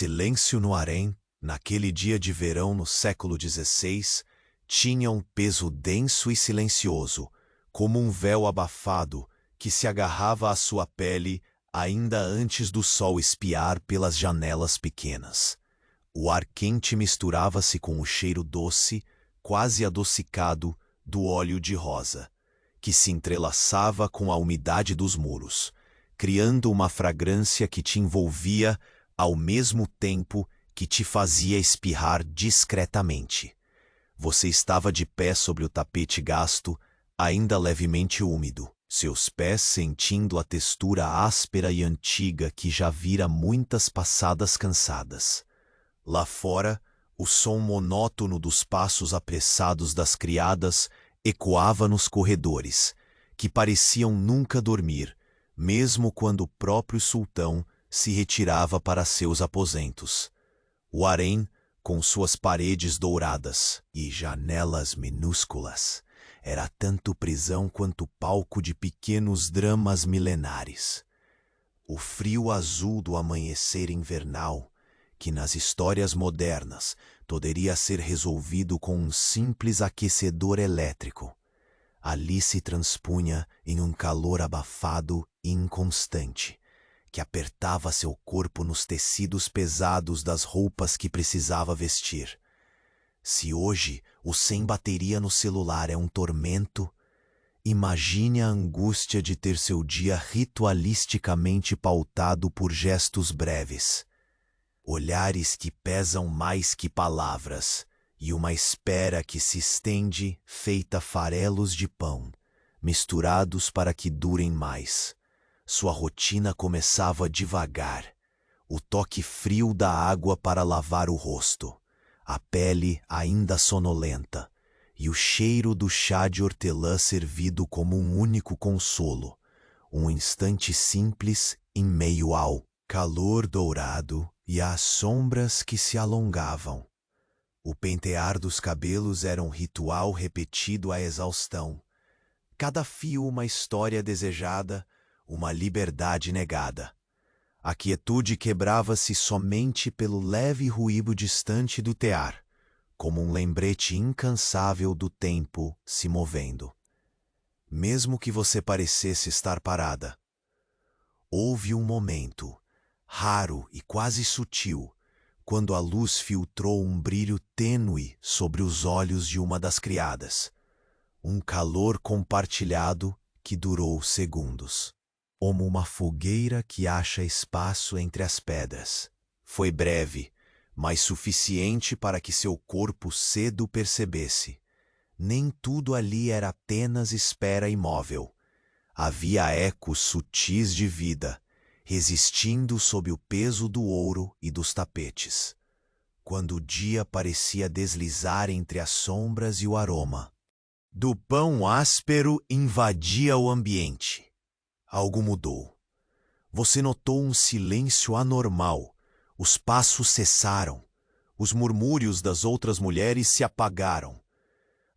silêncio no harém, naquele dia de verão no século XVI, tinha um peso denso e silencioso, como um véu abafado que se agarrava à sua pele ainda antes do sol espiar pelas janelas pequenas. O ar quente misturava-se com o cheiro doce, quase adocicado, do óleo de rosa, que se entrelaçava com a umidade dos muros, criando uma fragrância que te envolvia ao mesmo tempo que te fazia espirrar discretamente. Você estava de pé sobre o tapete gasto, ainda levemente úmido, seus pés sentindo a textura áspera e antiga que já vira muitas passadas cansadas. Lá fora, o som monótono dos passos apressados das criadas ecoava nos corredores, que pareciam nunca dormir, mesmo quando o próprio sultão se retirava para seus aposentos. O harém, com suas paredes douradas e janelas minúsculas, era tanto prisão quanto palco de pequenos dramas milenares. O frio azul do amanhecer invernal, que nas histórias modernas poderia ser resolvido com um simples aquecedor elétrico, ali se transpunha em um calor abafado e inconstante, que apertava seu corpo nos tecidos pesados das roupas que precisava vestir. Se hoje o sem bateria no celular é um tormento, imagine a angústia de ter seu dia ritualisticamente pautado por gestos breves, olhares que pesam mais que palavras e uma espera que se estende feita farelos de pão, misturados para que durem mais. Sua rotina começava devagar, o toque frio da água para lavar o rosto, a pele ainda sonolenta e o cheiro do chá de hortelã servido como um único consolo, um instante simples em meio ao calor dourado e às sombras que se alongavam. O pentear dos cabelos era um ritual repetido à exaustão, cada fio uma história desejada, uma liberdade negada. A quietude quebrava-se somente pelo leve ruído distante do tear, como um lembrete incansável do tempo se movendo. Mesmo que você parecesse estar parada, houve um momento, raro e quase sutil, quando a luz filtrou um brilho tênue sobre os olhos de uma das criadas. Um calor compartilhado que durou segundos, como uma fogueira que acha espaço entre as pedras. Foi breve, mas suficiente para que seu corpo cedo percebesse. Nem tudo ali era apenas espera imóvel. Havia ecos sutis de vida, resistindo sob o peso do ouro e dos tapetes. Quando o dia parecia deslizar entre as sombras e o aroma do pão áspero invadia o ambiente. Algo mudou. Você notou um silêncio anormal. Os passos cessaram. Os murmúrios das outras mulheres se apagaram.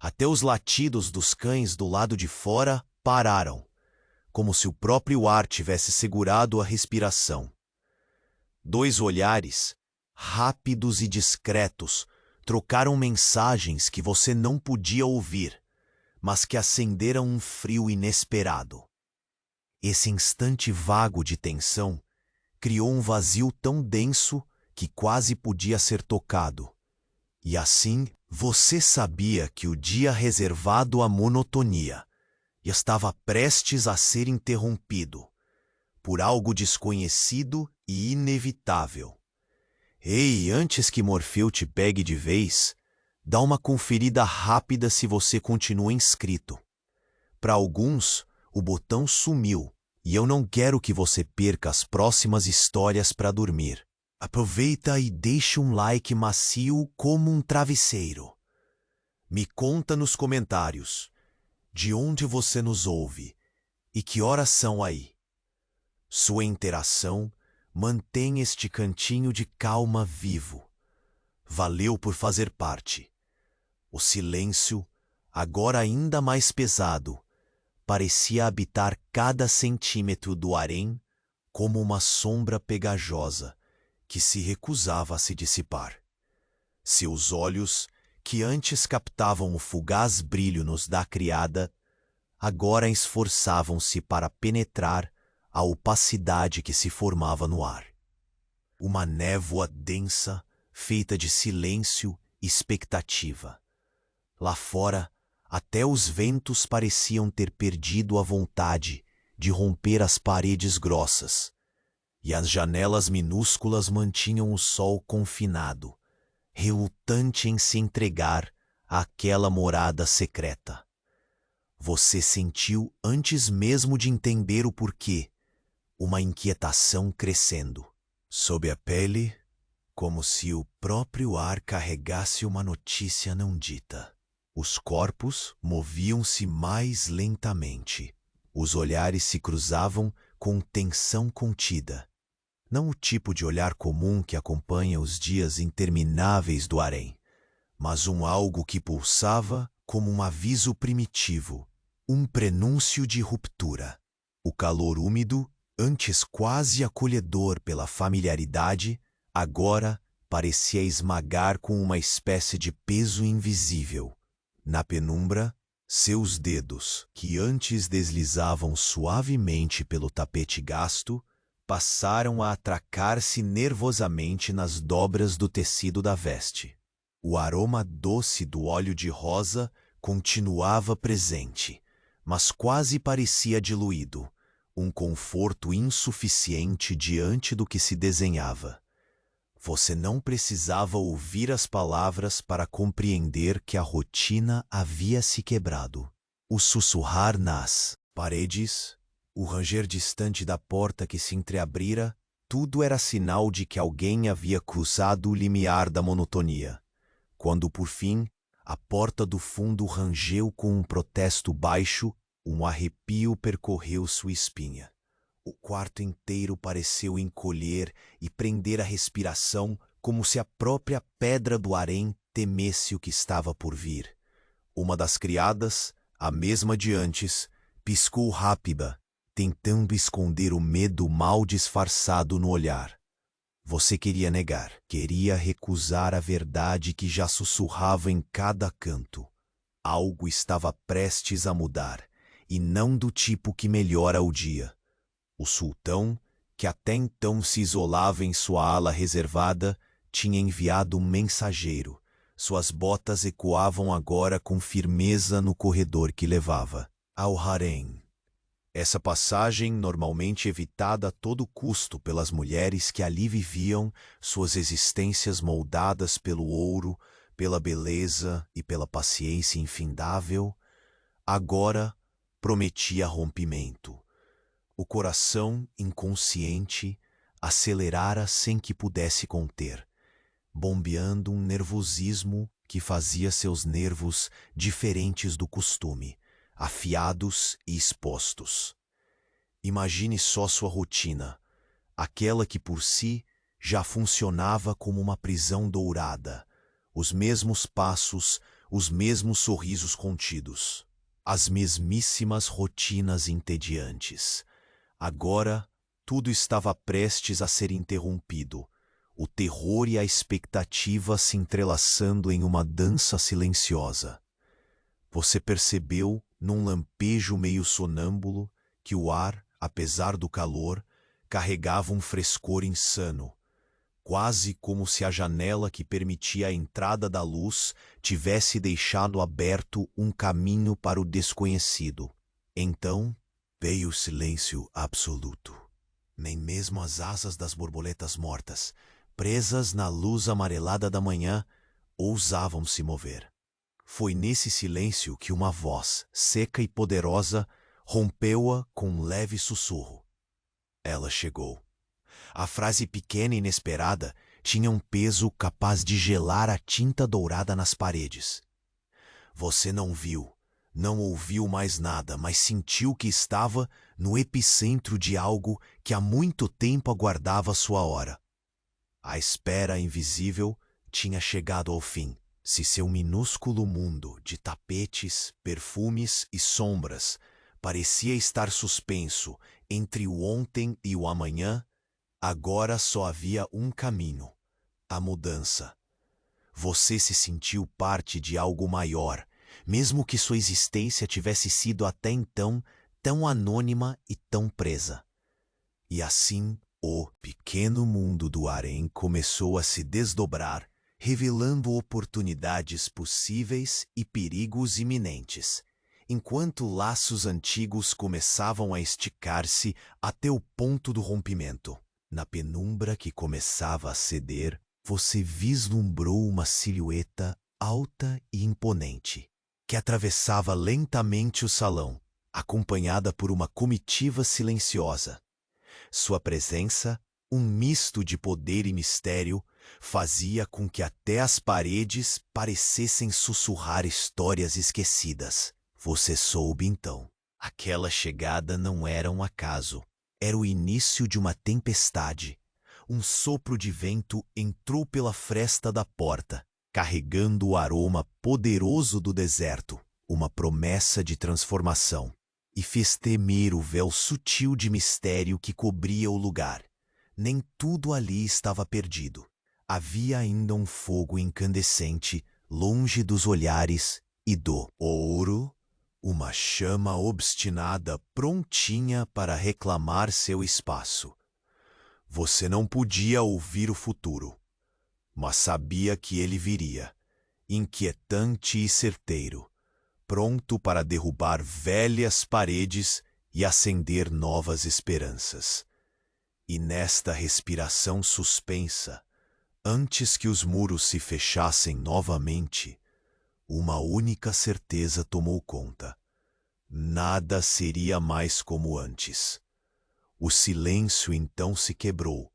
Até os latidos dos cães do lado de fora pararam, como se o próprio ar tivesse segurado a respiração. Dois olhares, rápidos e discretos, trocaram mensagens que você não podia ouvir, mas que acenderam um frio inesperado. Esse instante vago de tensão criou um vazio tão denso que quase podia ser tocado. E assim, você sabia que o dia reservado à monotonia estava prestes a ser interrompido por algo desconhecido e inevitável. Ei, antes que Morfeu te pegue de vez, dá uma conferida rápida se você continua inscrito. Para alguns, o botão sumiu e eu não quero que você perca as próximas histórias para dormir. Aproveita e deixa um like macio como um travesseiro. Me conta nos comentários de onde você nos ouve e que horas são aí. Sua interação mantém este cantinho de calma vivo. Valeu por fazer parte. O silêncio, agora ainda mais pesado, parecia habitar cada centímetro do harém como uma sombra pegajosa que se recusava a se dissipar. Seus olhos, que antes captavam o fugaz brilho nos da criada, agora esforçavam-se para penetrar a opacidade que se formava no ar. Uma névoa densa, feita de silêncio e expectativa. Lá fora, até os ventos pareciam ter perdido a vontade de romper as paredes grossas, e as janelas minúsculas mantinham o sol confinado, relutante em se entregar àquela morada secreta. Você sentiu, antes mesmo de entender o porquê, uma inquietação crescendo. Sob a pele, como se o próprio ar carregasse uma notícia não dita. Os corpos moviam-se mais lentamente. Os olhares se cruzavam com tensão contida. Não o tipo de olhar comum que acompanha os dias intermináveis do harém, mas algo que pulsava como um aviso primitivo, um prenúncio de ruptura. O calor úmido, antes quase acolhedor pela familiaridade, agora parecia esmagar com uma espécie de peso invisível. Na penumbra, seus dedos, que antes deslizavam suavemente pelo tapete gasto, passaram a atracar-se nervosamente nas dobras do tecido da veste. O aroma doce do óleo de rosa continuava presente, mas quase parecia diluído, um conforto insuficiente diante do que se desenhava. Você não precisava ouvir as palavras para compreender que a rotina havia se quebrado. O sussurrar nas paredes, o ranger distante da porta que se entreabrira, tudo era sinal de que alguém havia cruzado o limiar da monotonia. Quando, por fim, a porta do fundo rangeu com um protesto baixo, um arrepio percorreu sua espinha. O quarto inteiro pareceu encolher e prender a respiração, como se a própria pedra do harém temesse o que estava por vir. Uma das criadas, a mesma de antes, piscou rápida, tentando esconder o medo mal disfarçado no olhar. Você queria negar, queria recusar a verdade que já sussurrava em cada canto. Algo estava prestes a mudar, e não do tipo que melhora o dia. O sultão, que até então se isolava em sua ala reservada, tinha enviado um mensageiro. Suas botas ecoavam agora com firmeza no corredor que levava ao harém. Essa passagem, normalmente evitada a todo custo pelas mulheres que ali viviam, suas existências moldadas pelo ouro, pela beleza e pela paciência infindável, agora prometia rompimento. O coração, inconsciente, acelerara sem que pudesse conter, bombeando um nervosismo que fazia seus nervos diferentes do costume, afiados e expostos. Imagine só sua rotina, aquela que por si já funcionava como uma prisão dourada, os mesmos passos, os mesmos sorrisos contidos, as mesmíssimas rotinas entediantes. Agora, tudo estava prestes a ser interrompido, o terror e a expectativa se entrelaçando em uma dança silenciosa. Você percebeu, num lampejo meio sonâmbulo, que o ar, apesar do calor, carregava um frescor insano, quase como se a janela que permitia a entrada da luz tivesse deixado aberto um caminho para o desconhecido. Então, veio o silêncio absoluto. Nem mesmo as asas das borboletas mortas, presas na luz amarelada da manhã, ousavam se mover. Foi nesse silêncio que uma voz, seca e poderosa, rompeu-a com um leve sussurro. Ela chegou. A frase pequena e inesperada tinha um peso capaz de gelar a tinta dourada nas paredes. Você não viu, não ouviu mais nada, mas sentiu que estava no epicentro de algo que há muito tempo aguardava sua hora. A espera invisível tinha chegado ao fim. Se seu minúsculo mundo de tapetes, perfumes e sombras parecia estar suspenso entre o ontem e o amanhã, Agora só havia um caminho: a mudança. Você se sentiu parte de algo maior, mesmo que sua existência tivesse sido até então tão anônima e tão presa. E assim, o pequeno mundo do harém começou a se desdobrar, revelando oportunidades possíveis e perigos iminentes, enquanto laços antigos começavam a esticar-se até o ponto do rompimento. Na penumbra que começava a ceder, você vislumbrou uma silhueta alta e imponente, que atravessava lentamente o salão, acompanhada por uma comitiva silenciosa. Sua presença, um misto de poder e mistério, fazia com que até as paredes parecessem sussurrar histórias esquecidas. Você soube então. Aquela chegada não era um acaso. Era o início de uma tempestade. Um sopro de vento entrou pela fresta da porta, carregando o aroma poderoso do deserto, uma promessa de transformação, e fez tremer o véu sutil de mistério que cobria o lugar. Nem tudo ali estava perdido. Havia ainda um fogo incandescente, longe dos olhares e do ouro, uma chama obstinada prontinha para reclamar seu espaço. Você não podia ouvir o futuro, mas sabia que ele viria, inquietante e certeiro, pronto para derrubar velhas paredes e acender novas esperanças. E nesta respiração suspensa, antes que os muros se fechassem novamente, uma única certeza tomou conta: nada seria mais como antes. O silêncio então se quebrou,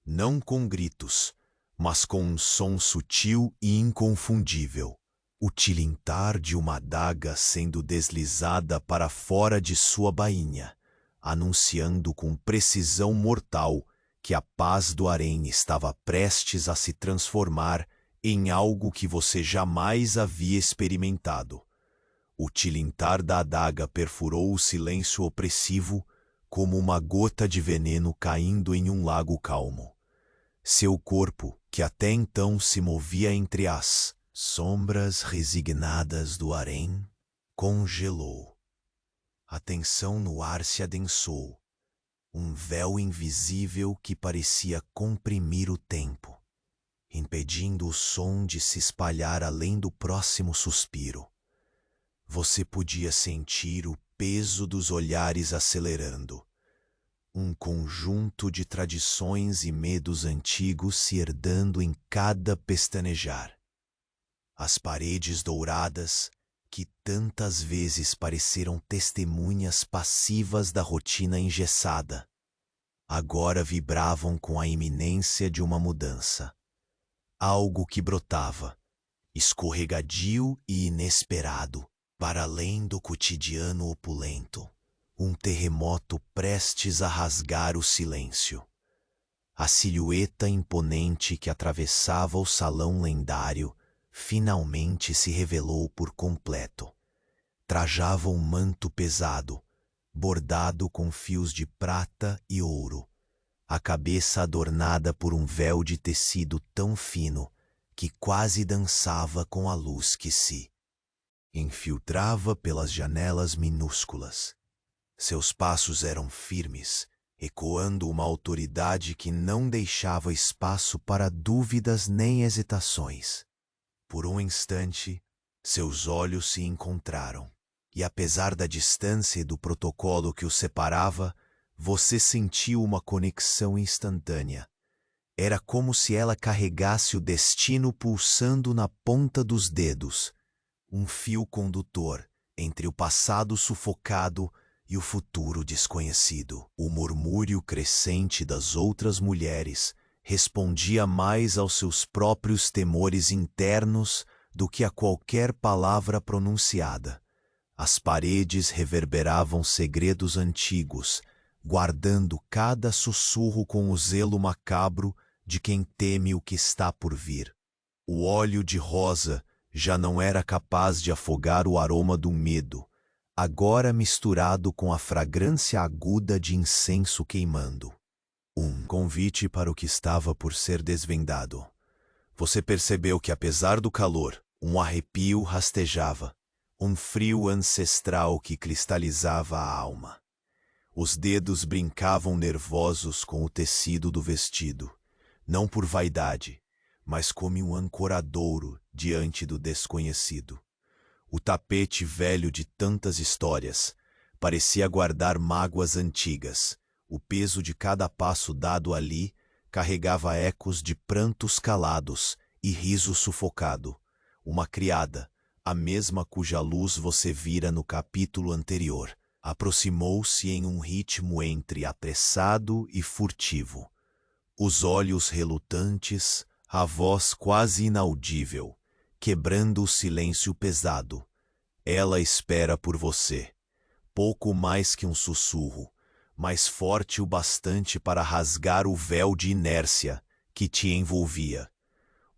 não com gritos, mas com um som sutil e inconfundível, o tilintar de uma adaga sendo deslizada para fora de sua bainha, anunciando com precisão mortal que a paz do harém estava prestes a se transformar em algo que você jamais havia experimentado. O tilintar da adaga perfurou o silêncio opressivo como uma gota de veneno caindo em um lago calmo. Seu corpo, que até então se movia entre as sombras resignadas do harém, congelou. A tensão no ar se adensou, um véu invisível que parecia comprimir o tempo, impedindo o som de se espalhar além do próximo suspiro. Você podia sentir o peso dos olhares acelerando, um conjunto de tradições e medos antigos se herdando em cada pestanejar. As paredes douradas, que tantas vezes pareceram testemunhas passivas da rotina engessada, agora vibravam com a iminência de uma mudança. Algo que brotava, escorregadio e inesperado, para além do cotidiano opulento. Um terremoto prestes a rasgar o silêncio. A silhueta imponente que atravessava o salão lendário finalmente se revelou por completo. Trajava um manto pesado, bordado com fios de prata e ouro, a cabeça adornada por um véu de tecido tão fino que quase dançava com a luz que se infiltrava pelas janelas minúsculas. Seus passos eram firmes, ecoando uma autoridade que não deixava espaço para dúvidas nem hesitações. Por um instante, seus olhos se encontraram, e apesar da distância e do protocolo que os separava, você sentiu uma conexão instantânea. Era como se ela carregasse o destino pulsando na ponta dos dedos, um fio condutor entre o passado sufocado e o futuro desconhecido. O murmúrio crescente das outras mulheres respondia mais aos seus próprios temores internos do que a qualquer palavra pronunciada. As paredes reverberavam segredos antigos, guardando cada sussurro com o zelo macabro de quem teme o que está por vir. O óleo de rosa já não era capaz de afogar o aroma do medo, agora misturado com a fragrância aguda de incenso queimando. Um convite para o que estava por ser desvendado. Você percebeu que, apesar do calor, um arrepio rastejava, um frio ancestral que cristalizava a alma. Os dedos brincavam nervosos com o tecido do vestido, não por vaidade, mas como um ancoradouro diante do desconhecido. O tapete velho de tantas histórias parecia guardar mágoas antigas. O peso de cada passo dado ali carregava ecos de prantos calados e riso sufocado. Uma criada, a mesma cuja luz você vira no capítulo anterior, aproximou-se em um ritmo entre apressado e furtivo. Os olhos relutantes, a voz quase inaudível, quebrando o silêncio pesado. Ela espera por você. Pouco mais que um sussurro, mas forte o bastante para rasgar o véu de inércia que te envolvia.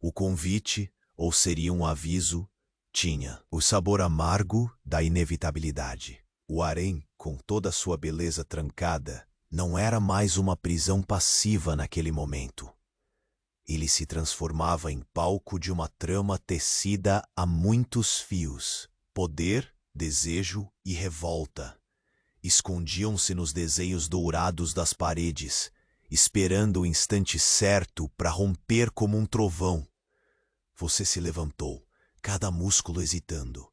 O convite, ou seria um aviso, tinha o sabor amargo da inevitabilidade. O harém, com toda a sua beleza trancada, não era mais uma prisão passiva naquele momento. Ele se transformava em palco de uma trama tecida a muitos fios. Poder, desejo e revolta escondiam-se nos desenhos dourados das paredes, esperando o instante certo para romper como um trovão. Você se levantou, cada músculo hesitando,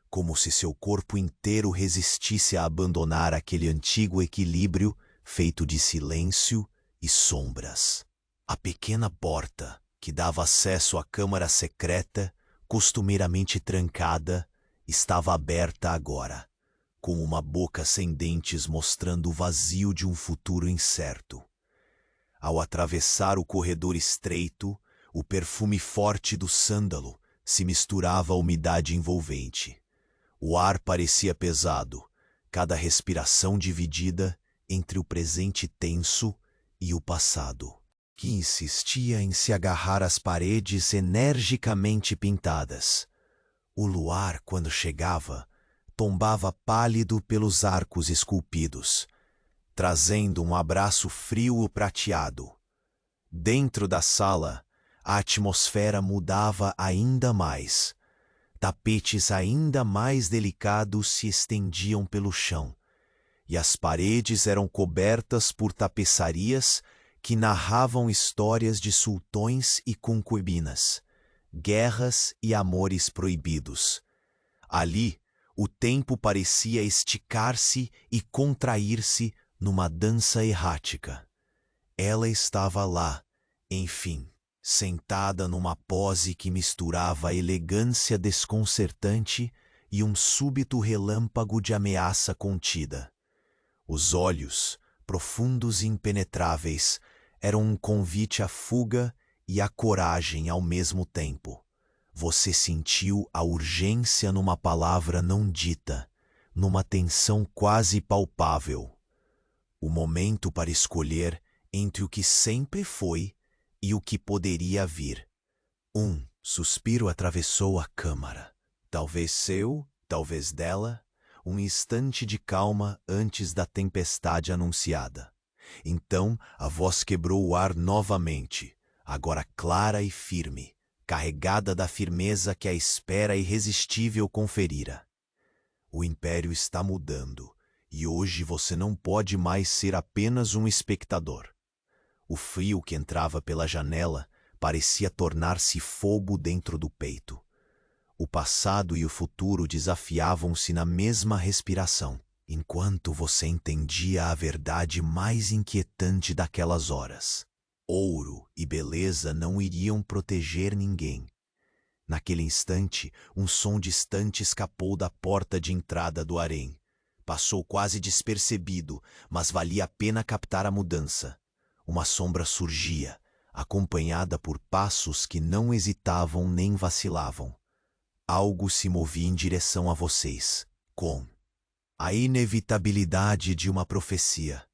como se seu corpo inteiro resistisse a abandonar aquele antigo equilíbrio feito de silêncio e sombras. A pequena porta, que dava acesso à câmara secreta, costumeiramente trancada, estava aberta agora, com uma boca sem dentes mostrando o vazio de um futuro incerto. Ao atravessar o corredor estreito, o perfume forte do sândalo se misturava à umidade envolvente. O ar parecia pesado, cada respiração dividida entre o presente tenso e o passado, que insistia em se agarrar às paredes energicamente pintadas. O luar, quando chegava, tombava pálido pelos arcos esculpidos, trazendo um abraço frio e prateado. Dentro da sala, a atmosfera mudava ainda mais. Tapetes ainda mais delicados se estendiam pelo chão, e as paredes eram cobertas por tapeçarias que narravam histórias de sultões e concubinas, guerras e amores proibidos. Ali, o tempo parecia esticar-se e contrair-se numa dança errática. Ela estava lá, enfim, sentada numa pose que misturava a elegância desconcertante e um súbito relâmpago de ameaça contida. Os olhos, profundos e impenetráveis, eram um convite à fuga e à coragem ao mesmo tempo. Você sentiu a urgência numa palavra não dita, numa tensão quase palpável. O momento para escolher entre o que sempre foi e o que poderia vir. Um suspiro atravessou a câmara. Talvez seu, talvez dela, um instante de calma antes da tempestade anunciada. Então a voz quebrou o ar novamente, agora clara e firme, carregada da firmeza que a espera irresistível conferira. O império está mudando, e hoje você não pode mais ser apenas um espectador. O frio que entrava pela janela parecia tornar-se fogo dentro do peito. O passado e o futuro desafiavam-se na mesma respiração, enquanto você entendia a verdade mais inquietante daquelas horas. Ouro e beleza não iriam proteger ninguém. Naquele instante, um som distante escapou da porta de entrada do harém. Passou quase despercebido, mas valia a pena captar a mudança. Uma sombra surgia, acompanhada por passos que não hesitavam nem vacilavam. Algo se movia em direção a vocês, com a inevitabilidade de uma profecia.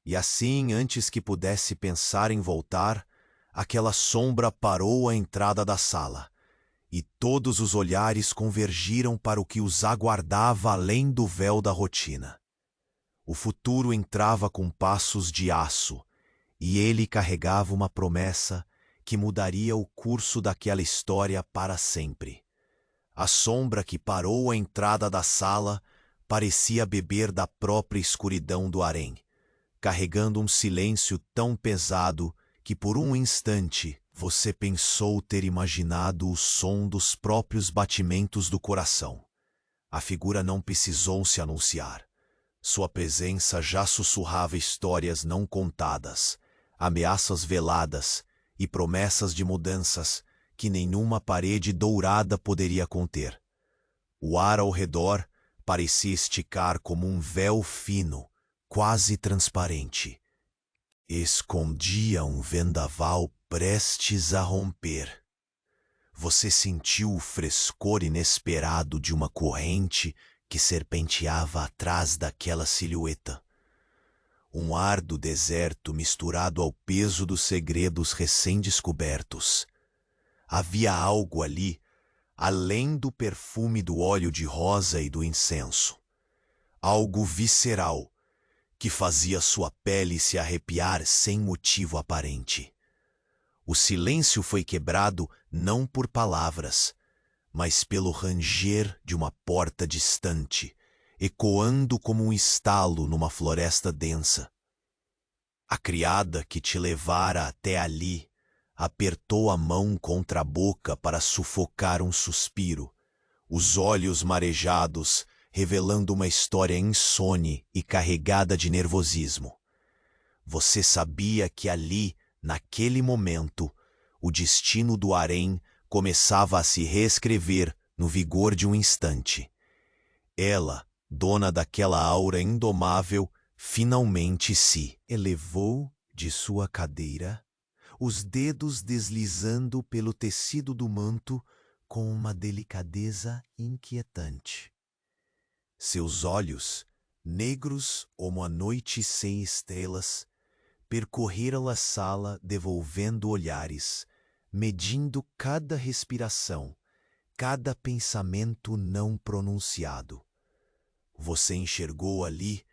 E assim, antes que pudesse pensar em voltar, aquela sombra parou à entrada da sala, e todos os olhares convergiram para o que os aguardava além do véu da rotina. O futuro entrava com passos de aço, e ele carregava uma promessa que mudaria o curso daquela história para sempre. A sombra que parou à entrada da sala parecia beber da própria escuridão do harém, carregando um silêncio tão pesado que por um instante você pensou ter imaginado o som dos próprios batimentos do coração. A figura não precisou se anunciar. Sua presença já sussurrava histórias não contadas, ameaças veladas e promessas de mudanças que nenhuma parede dourada poderia conter. O ar ao redor parecia esticar como um véu fino, quase transparente. Escondia um vendaval prestes a romper. Você sentiu o frescor inesperado de uma corrente que serpenteava atrás daquela silhueta. Um ar do deserto misturado ao peso dos segredos recém-descobertos. Havia algo ali, além do perfume do óleo de rosa e do incenso. Algo visceral, que fazia sua pele se arrepiar sem motivo aparente. O silêncio foi quebrado não por palavras, mas pelo ranger de uma porta distante, ecoando como um estalo numa floresta densa. A criada que te levara até ali apertou a mão contra a boca para sufocar um suspiro, os olhos marejados, revelando uma história insone e carregada de nervosismo. Você sabia que ali, naquele momento, o destino do harém começava a se reescrever no vigor de um instante. Ela, dona daquela aura indomável, finalmente se elevou de sua cadeira, os dedos deslizando pelo tecido do manto com uma delicadeza inquietante. Seus olhos, negros como a noite sem estrelas, percorreram a sala devolvendo olhares, medindo cada respiração, cada pensamento não pronunciado. Você enxergou ali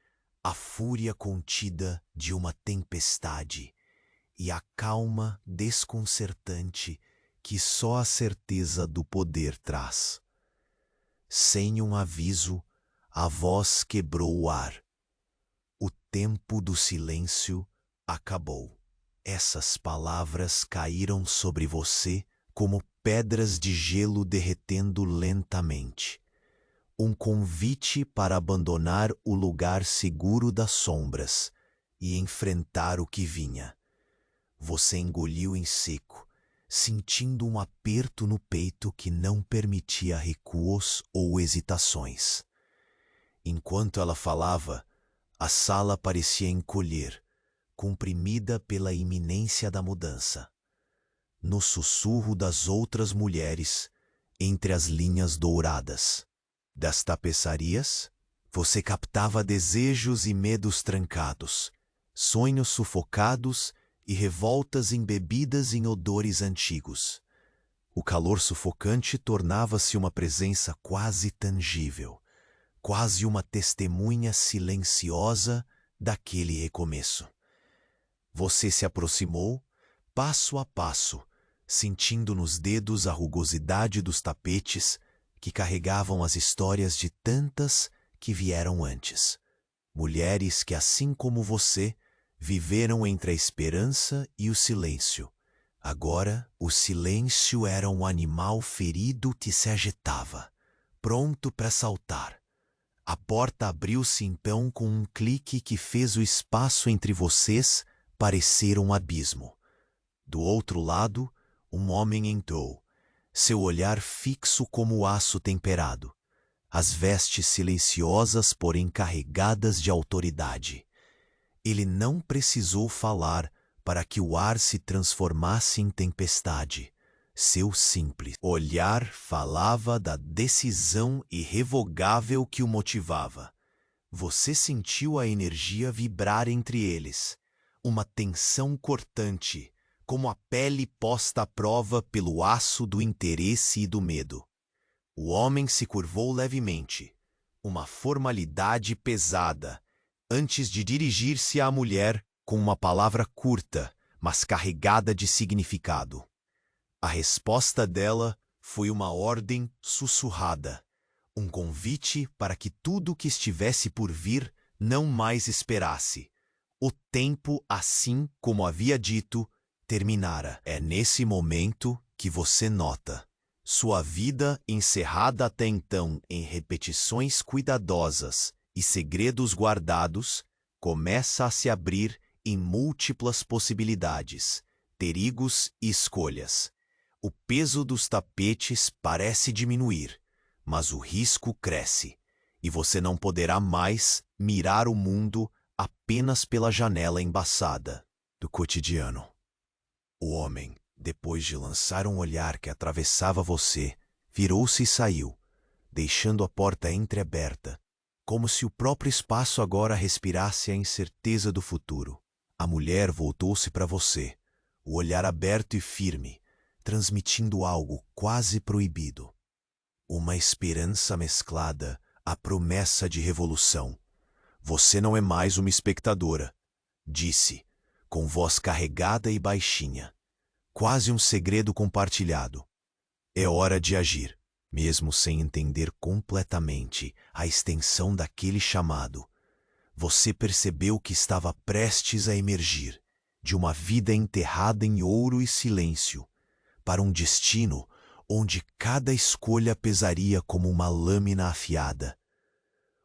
a fúria contida de uma tempestade e a calma desconcertante que só a certeza do poder traz. Sem um aviso, a voz quebrou o ar. O tempo do silêncio acabou. Essas palavras caíram sobre você como pedras de gelo derretendo lentamente. Um convite para abandonar o lugar seguro das sombras e enfrentar o que vinha. Você engoliu em seco, sentindo um aperto no peito que não permitia recuos ou hesitações. Enquanto ela falava, a sala parecia encolher, comprimida pela iminência da mudança. No sussurro das outras mulheres, entre as linhas douradas das tapeçarias, você captava desejos e medos trancados, sonhos sufocados e revoltas embebidas em odores antigos. O calor sufocante tornava-se uma presença quase tangível, quase uma testemunha silenciosa daquele recomeço. Você se aproximou, passo a passo, sentindo nos dedos a rugosidade dos tapetes que carregavam as histórias de tantas que vieram antes. Mulheres que, assim como você, viveram entre a esperança e o silêncio. Agora, o silêncio era um animal ferido que se agitava, pronto para saltar. A porta abriu-se então com um clique que fez o espaço entre vocês parecer um abismo. Do outro lado, um homem entrou, seu olhar fixo como aço temperado, as vestes silenciosas porém carregadas de autoridade. Ele não precisou falar para que o ar se transformasse em tempestade. Seu simples olhar falava da decisão irrevogável que o motivava. Você sentiu a energia vibrar entre eles, uma tensão cortante, como a pele posta à prova pelo aço do interesse e do medo. O homem se curvou levemente, uma formalidade pesada, antes de dirigir-se à mulher com uma palavra curta, mas carregada de significado. A resposta dela foi uma ordem sussurrada, um convite para que tudo o que estivesse por vir não mais esperasse. O tempo, assim como havia dito, terminara. É nesse momento que você nota sua vida, encerrada até então em repetições cuidadosas e segredos guardados, começa a se abrir em múltiplas possibilidades, perigos e escolhas. O peso dos tapetes parece diminuir, mas o risco cresce, e você não poderá mais mirar o mundo apenas pela janela embaçada do cotidiano. O homem, depois de lançar um olhar que atravessava você, virou-se e saiu, deixando a porta entreaberta, como se o próprio espaço agora respirasse a incerteza do futuro. A mulher voltou-se para você, o olhar aberto e firme, transmitindo algo quase proibido. Uma esperança mesclada à promessa de revolução. Você não é mais uma espectadora, disse, com voz carregada e baixinha, quase um segredo compartilhado. É hora de agir, mesmo sem entender completamente a extensão daquele chamado. Você percebeu que estava prestes a emergir de uma vida enterrada em ouro e silêncio, para um destino onde cada escolha pesaria como uma lâmina afiada.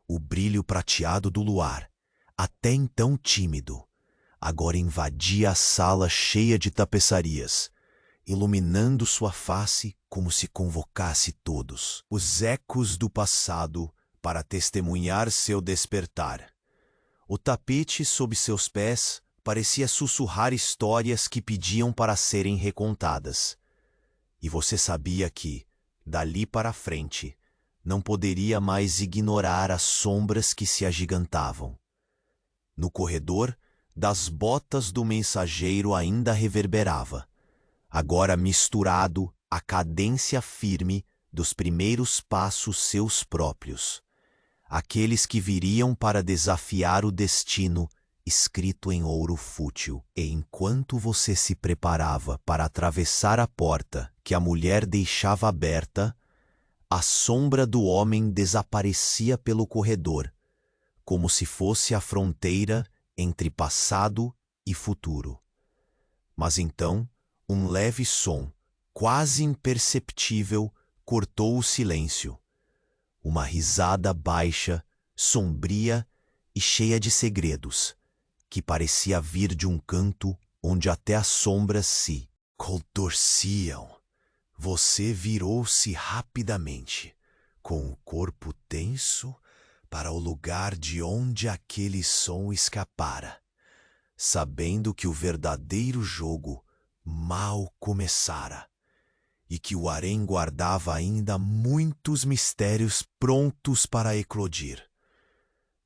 O brilho prateado do luar, até então tímido, agora invadia a sala cheia de tapeçarias, iluminando sua face como se convocasse todos os ecos do passado para testemunhar seu despertar. O tapete sob seus pés parecia sussurrar histórias que pediam para serem recontadas. E você sabia que, dali para frente, não poderia mais ignorar as sombras que se agigantavam. No corredor, das botas do mensageiro ainda reverberava, agora misturado à cadência firme dos primeiros passos seus próprios, aqueles que viriam para desafiar o destino escrito em ouro fútil. E enquanto você se preparava para atravessar a porta que a mulher deixava aberta, a sombra do homem desaparecia pelo corredor, como se fosse a fronteira entre passado e futuro. Mas então, um leve som, quase imperceptível, cortou o silêncio. Uma risada baixa, sombria e cheia de segredos, que parecia vir de um canto onde até as sombras se contorciam. Você virou-se rapidamente, com o corpo tenso, para o lugar de onde aquele som escapara, sabendo que o verdadeiro jogo mal começara e que o harém guardava ainda muitos mistérios prontos para eclodir.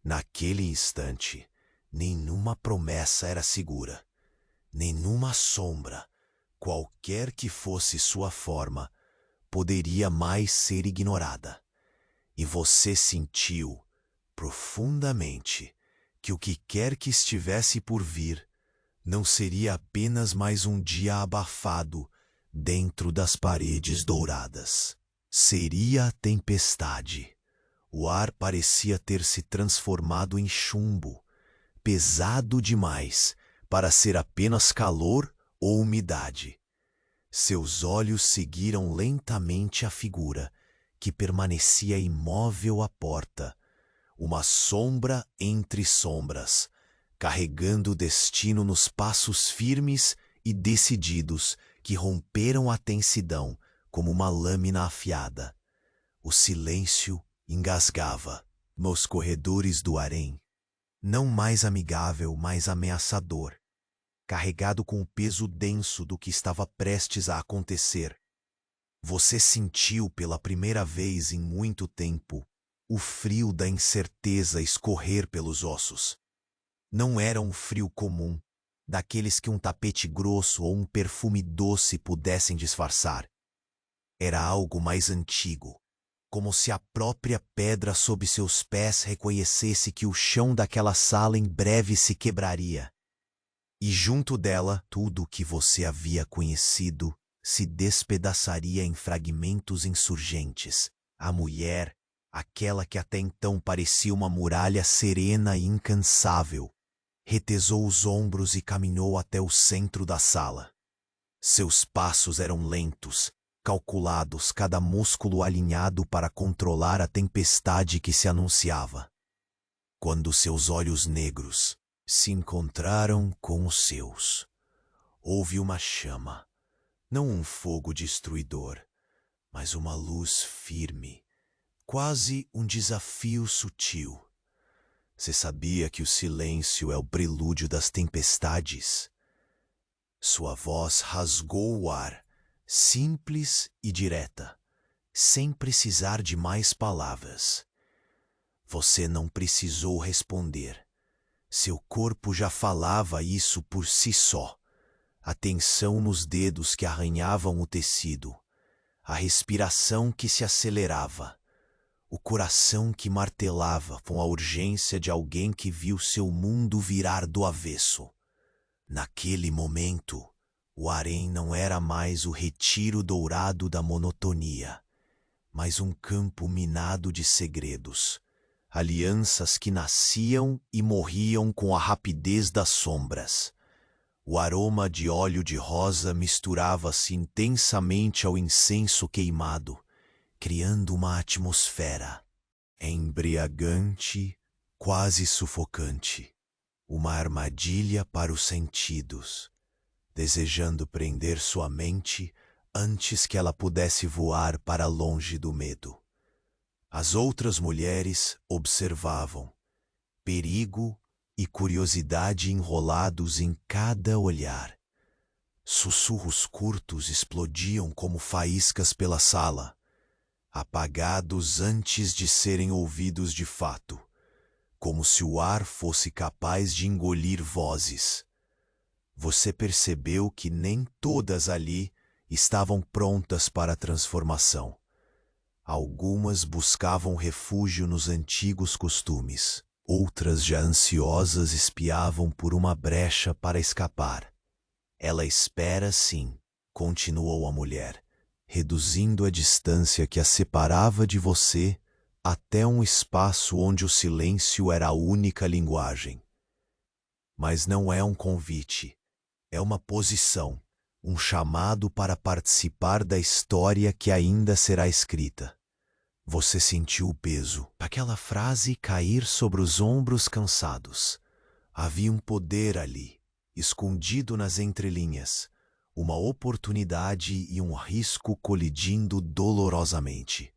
Naquele instante, nenhuma promessa era segura, nenhuma sombra, qualquer que fosse sua forma, poderia mais ser ignorada. E você sentiu, profundamente, que o que quer que estivesse por vir não seria apenas mais um dia abafado dentro das paredes douradas. Seria a tempestade. O ar parecia ter se transformado em chumbo, pesado demais para ser apenas calor ou umidade. Seus olhos seguiram lentamente a figura, que permanecia imóvel à porta, uma sombra entre sombras, carregando o destino nos passos firmes e decididos que romperam a tensidão como uma lâmina afiada. O silêncio engasgava nos corredores do harém, não mais amigável, mas ameaçador, carregado com o peso denso do que estava prestes a acontecer. Você sentiu pela primeira vez em muito tempo o frio da incerteza escorrer pelos ossos. Não era um frio comum, daqueles que um tapete grosso ou um perfume doce pudessem disfarçar. Era algo mais antigo, como se a própria pedra sob seus pés reconhecesse que o chão daquela sala em breve se quebraria. E junto dela, tudo o que você havia conhecido se despedaçaria em fragmentos insurgentes. A mulher, aquela que até então parecia uma muralha serena e incansável, retesou os ombros e caminhou até o centro da sala. Seus passos eram lentos, calculados, cada músculo alinhado para controlar a tempestade que se anunciava. Quando seus olhos negros se encontraram com os seus, houve uma chama, não um fogo destruidor, mas uma luz firme, quase um desafio sutil. Você sabia que o silêncio é o prelúdio das tempestades? Sua voz rasgou o ar, simples e direta, sem precisar de mais palavras. Você não precisou responder. Seu corpo já falava isso por si só. A tensão nos dedos que arranhavam o tecido, a respiração que se acelerava, o coração que martelava com a urgência de alguém que viu seu mundo virar do avesso. Naquele momento, o harém não era mais o retiro dourado da monotonia, mas um campo minado de segredos, alianças que nasciam e morriam com a rapidez das sombras. O aroma de óleo de rosa misturava-se intensamente ao incenso queimado, criando uma atmosfera embriagante, quase sufocante, uma armadilha para os sentidos, desejando prender sua mente antes que ela pudesse voar para longe do medo. As outras mulheres observavam, perigo e curiosidade enrolados em cada olhar. Sussurros curtos explodiam como faíscas pela sala, apagados antes de serem ouvidos de fato, como se o ar fosse capaz de engolir vozes. Você percebeu que nem todas ali estavam prontas para a transformação. Algumas buscavam refúgio nos antigos costumes. Outras, já ansiosas, espiavam por uma brecha para escapar. Ela espera, sim, continuou a mulher, reduzindo a distância que a separava de você até um espaço onde o silêncio era a única linguagem. Mas não é um convite, é uma posição, um chamado para participar da história que ainda será escrita. Você sentiu o peso daquela frase cair sobre os ombros cansados. Havia um poder ali, escondido nas entrelinhas, uma oportunidade e um risco colidindo dolorosamente.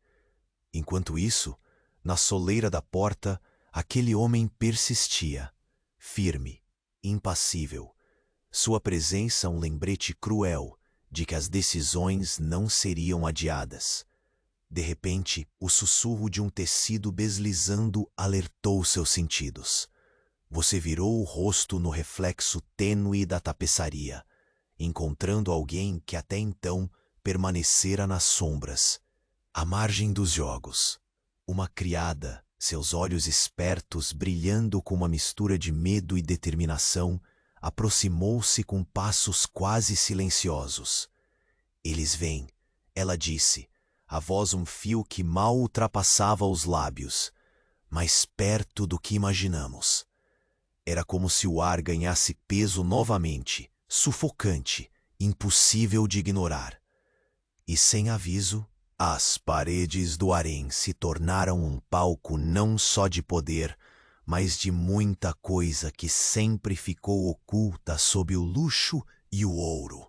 Enquanto isso, na soleira da porta, aquele homem persistia, firme, impassível. Sua presença um lembrete cruel de que as decisões não seriam adiadas. De repente, o sussurro de um tecido deslizando alertou seus sentidos. Você virou o rosto no reflexo tênue da tapeçaria, encontrando alguém que até então permanecera nas sombras, à margem dos jogos. Uma criada, seus olhos espertos brilhando com uma mistura de medo e determinação, aproximou-se com passos quase silenciosos. Eles vêm, ela disse, a voz um fio que mal ultrapassava os lábios, mais perto do que imaginamos. Era como se o ar ganhasse peso novamente, sufocante, impossível de ignorar. E sem aviso, as paredes do harém se tornaram um palco não só de poder, mas de muita coisa que sempre ficou oculta sob o luxo e o ouro.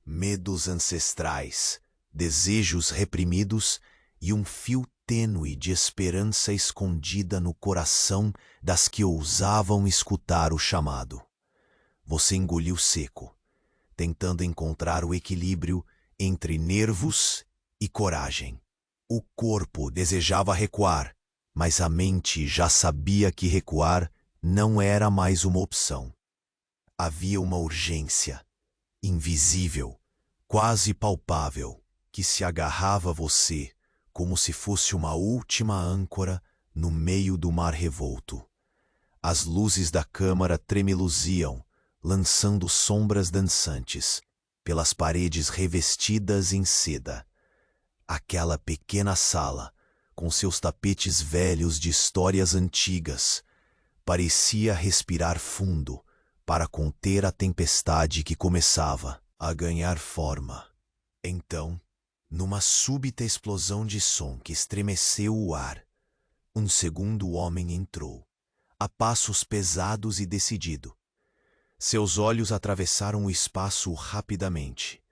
Medos ancestrais, desejos reprimidos e um fio tênue de esperança escondida no coração das que ousavam escutar o chamado. Você engoliu seco, tentando encontrar o equilíbrio entre nervos e coragem. O corpo desejava recuar, mas a mente já sabia que recuar não era mais uma opção. Havia uma urgência, invisível, quase palpável, que se agarrava a você como se fosse uma última âncora no meio do mar revolto. As luzes da câmara tremeluziam, lançando sombras dançantes pelas paredes revestidas em seda. Aquela pequena sala, com seus tapetes velhos de histórias antigas, parecia respirar fundo para conter a tempestade que começava a ganhar forma. Então, numa súbita explosão de som que estremeceu o ar, um segundo homem entrou, a passos pesados e decidido. Seus olhos atravessaram o espaço rapidamente,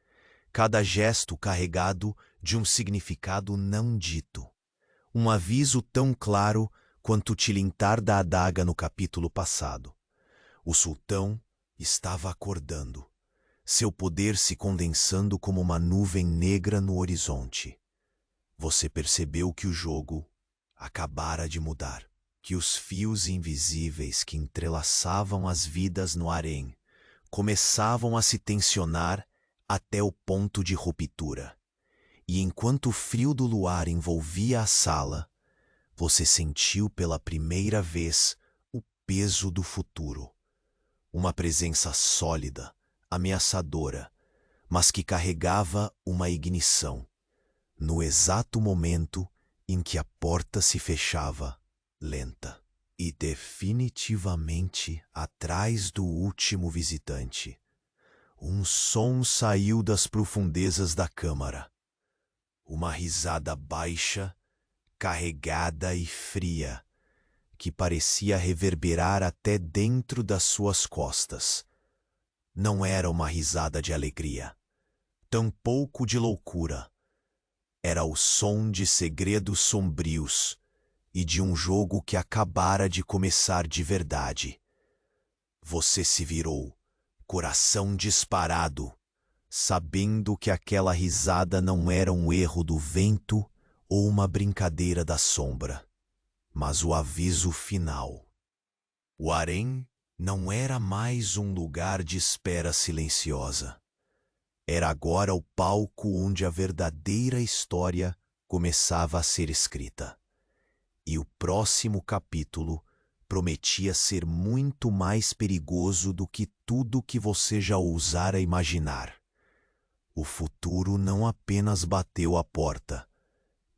cada gesto carregado de um significado não dito. Um aviso tão claro quanto o tilintar da adaga no capítulo passado. O sultão estava acordando, seu poder se condensando como uma nuvem negra no horizonte. Você percebeu que o jogo acabara de mudar, que os fios invisíveis que entrelaçavam as vidas no harém começavam a se tensionar até o ponto de ruptura. E enquanto o frio do luar envolvia a sala, você sentiu pela primeira vez o peso do futuro. Uma presença sólida, ameaçadora, mas que carregava uma ignição. No exato momento em que a porta se fechava, lenta e definitivamente atrás do último visitante, um som saiu das profundezas da câmara. Uma risada baixa, carregada e fria, que parecia reverberar até dentro das suas costas. Não era uma risada de alegria, tampouco de loucura. Era o som de segredos sombrios e de um jogo que acabara de começar de verdade. Você se virou, coração disparado, sabendo que aquela risada não era um erro do vento ou uma brincadeira da sombra, mas o aviso final. O harém não era mais um lugar de espera silenciosa. Era agora o palco onde a verdadeira história começava a ser escrita. E o próximo capítulo prometia ser muito mais perigoso do que tudo que você já ousara imaginar. O futuro não apenas bateu à porta,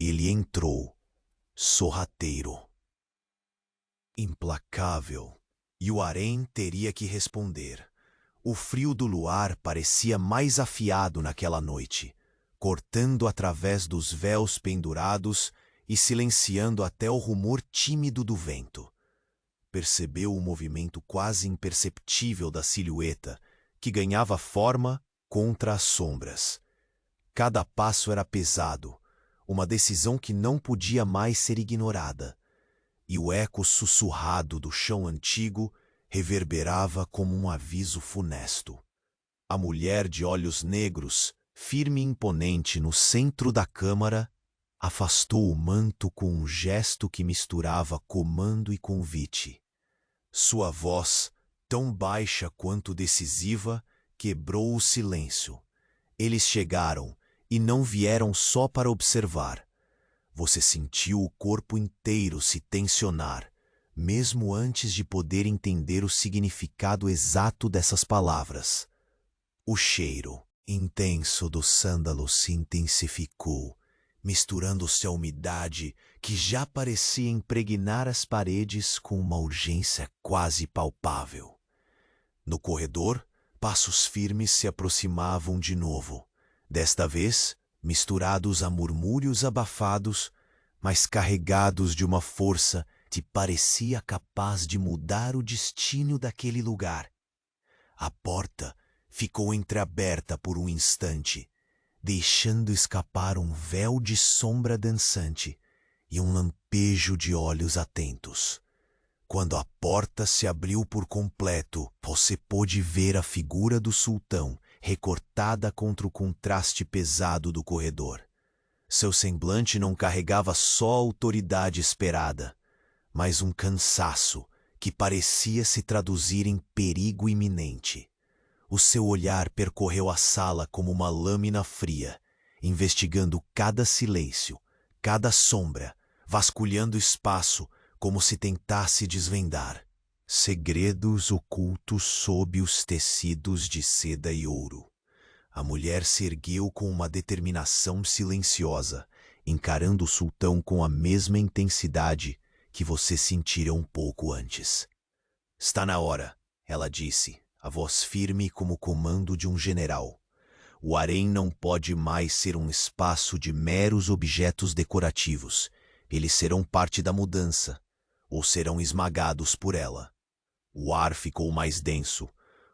ele entrou, sorrateiro, implacável, e o harém teria que responder. O frio do luar parecia mais afiado naquela noite, cortando através dos véus pendurados e silenciando até o rumor tímido do vento. Percebeu o movimento quase imperceptível da silhueta, que ganhava forma contra as sombras. Cada passo era pesado, uma decisão que não podia mais ser ignorada, e o eco sussurrado do chão antigo reverberava como um aviso funesto. A mulher de olhos negros, firme e imponente no centro da câmara, afastou o manto com um gesto que misturava comando e convite. Sua voz, tão baixa quanto decisiva, quebrou o silêncio. Eles chegaram e não vieram só para observar. Você sentiu o corpo inteiro se tensionar, mesmo antes de poder entender o significado exato dessas palavras. O cheiro intenso do sândalo se intensificou, misturando-se à umidade que já parecia impregnar as paredes com uma urgência quase palpável. No corredor, passos firmes se aproximavam de novo, desta vez misturados a murmúrios abafados, mas carregados de uma força que parecia capaz de mudar o destino daquele lugar. A porta ficou entreaberta por um instante, deixando escapar um véu de sombra dançante e um lampejo de olhos atentos. Quando a porta se abriu por completo, você pôde ver a figura do sultão recortada contra o contraste pesado do corredor. Seu semblante não carregava só a autoridade esperada, mas um cansaço que parecia se traduzir em perigo iminente. O seu olhar percorreu a sala como uma lâmina fria, investigando cada silêncio, cada sombra, vasculhando o espaço como se tentasse desvendar. Segredos ocultos sob os tecidos de seda e ouro. A mulher se ergueu com uma determinação silenciosa, encarando o sultão com a mesma intensidade que você sentira um pouco antes. Está na hora, ela disse, a voz firme como o comando de um general. O harém não pode mais ser um espaço de meros objetos decorativos. Eles serão parte da mudança, ou serão esmagados por ela. O ar ficou mais denso,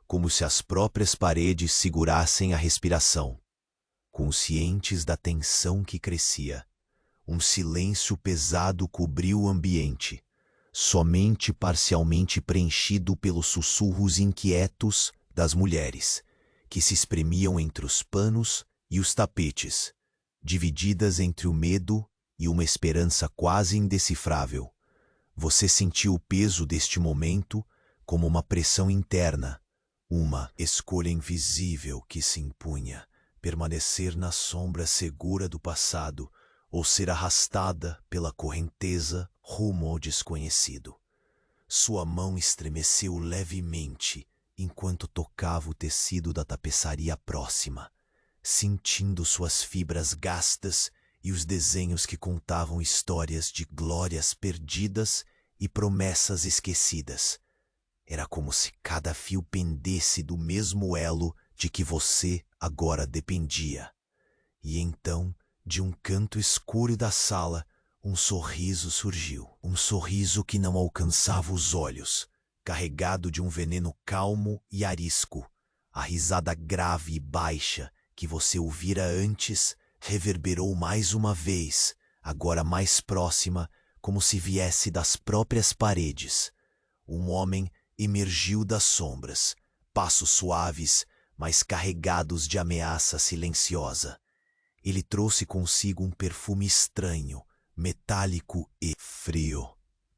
como se as próprias paredes segurassem a respiração. Conscientes da tensão que crescia, um silêncio pesado cobriu o ambiente, somente parcialmente preenchido pelos sussurros inquietos das mulheres, que se espremiam entre os panos e os tapetes, divididas entre o medo e uma esperança quase indecifrável. Você sentiu o peso deste momento como uma pressão interna, uma escolha invisível que se impunha, permanecer na sombra segura do passado ou ser arrastada pela correnteza rumo ao desconhecido. Sua mão estremeceu levemente enquanto tocava o tecido da tapeçaria próxima, sentindo suas fibras gastas e os desenhos que contavam histórias de glórias perdidas e promessas esquecidas. Era como se cada fio pendesse do mesmo elo de que você agora dependia. E então, de um canto escuro da sala, um sorriso surgiu. Um sorriso que não alcançava os olhos, carregado de um veneno calmo e arisco. A risada grave e baixa que você ouvira antes reverberou mais uma vez, agora mais próxima, como se viesse das próprias paredes. Um homem emergiu das sombras, passos suaves, mas carregados de ameaça silenciosa. Ele trouxe consigo um perfume estranho, metálico e frio,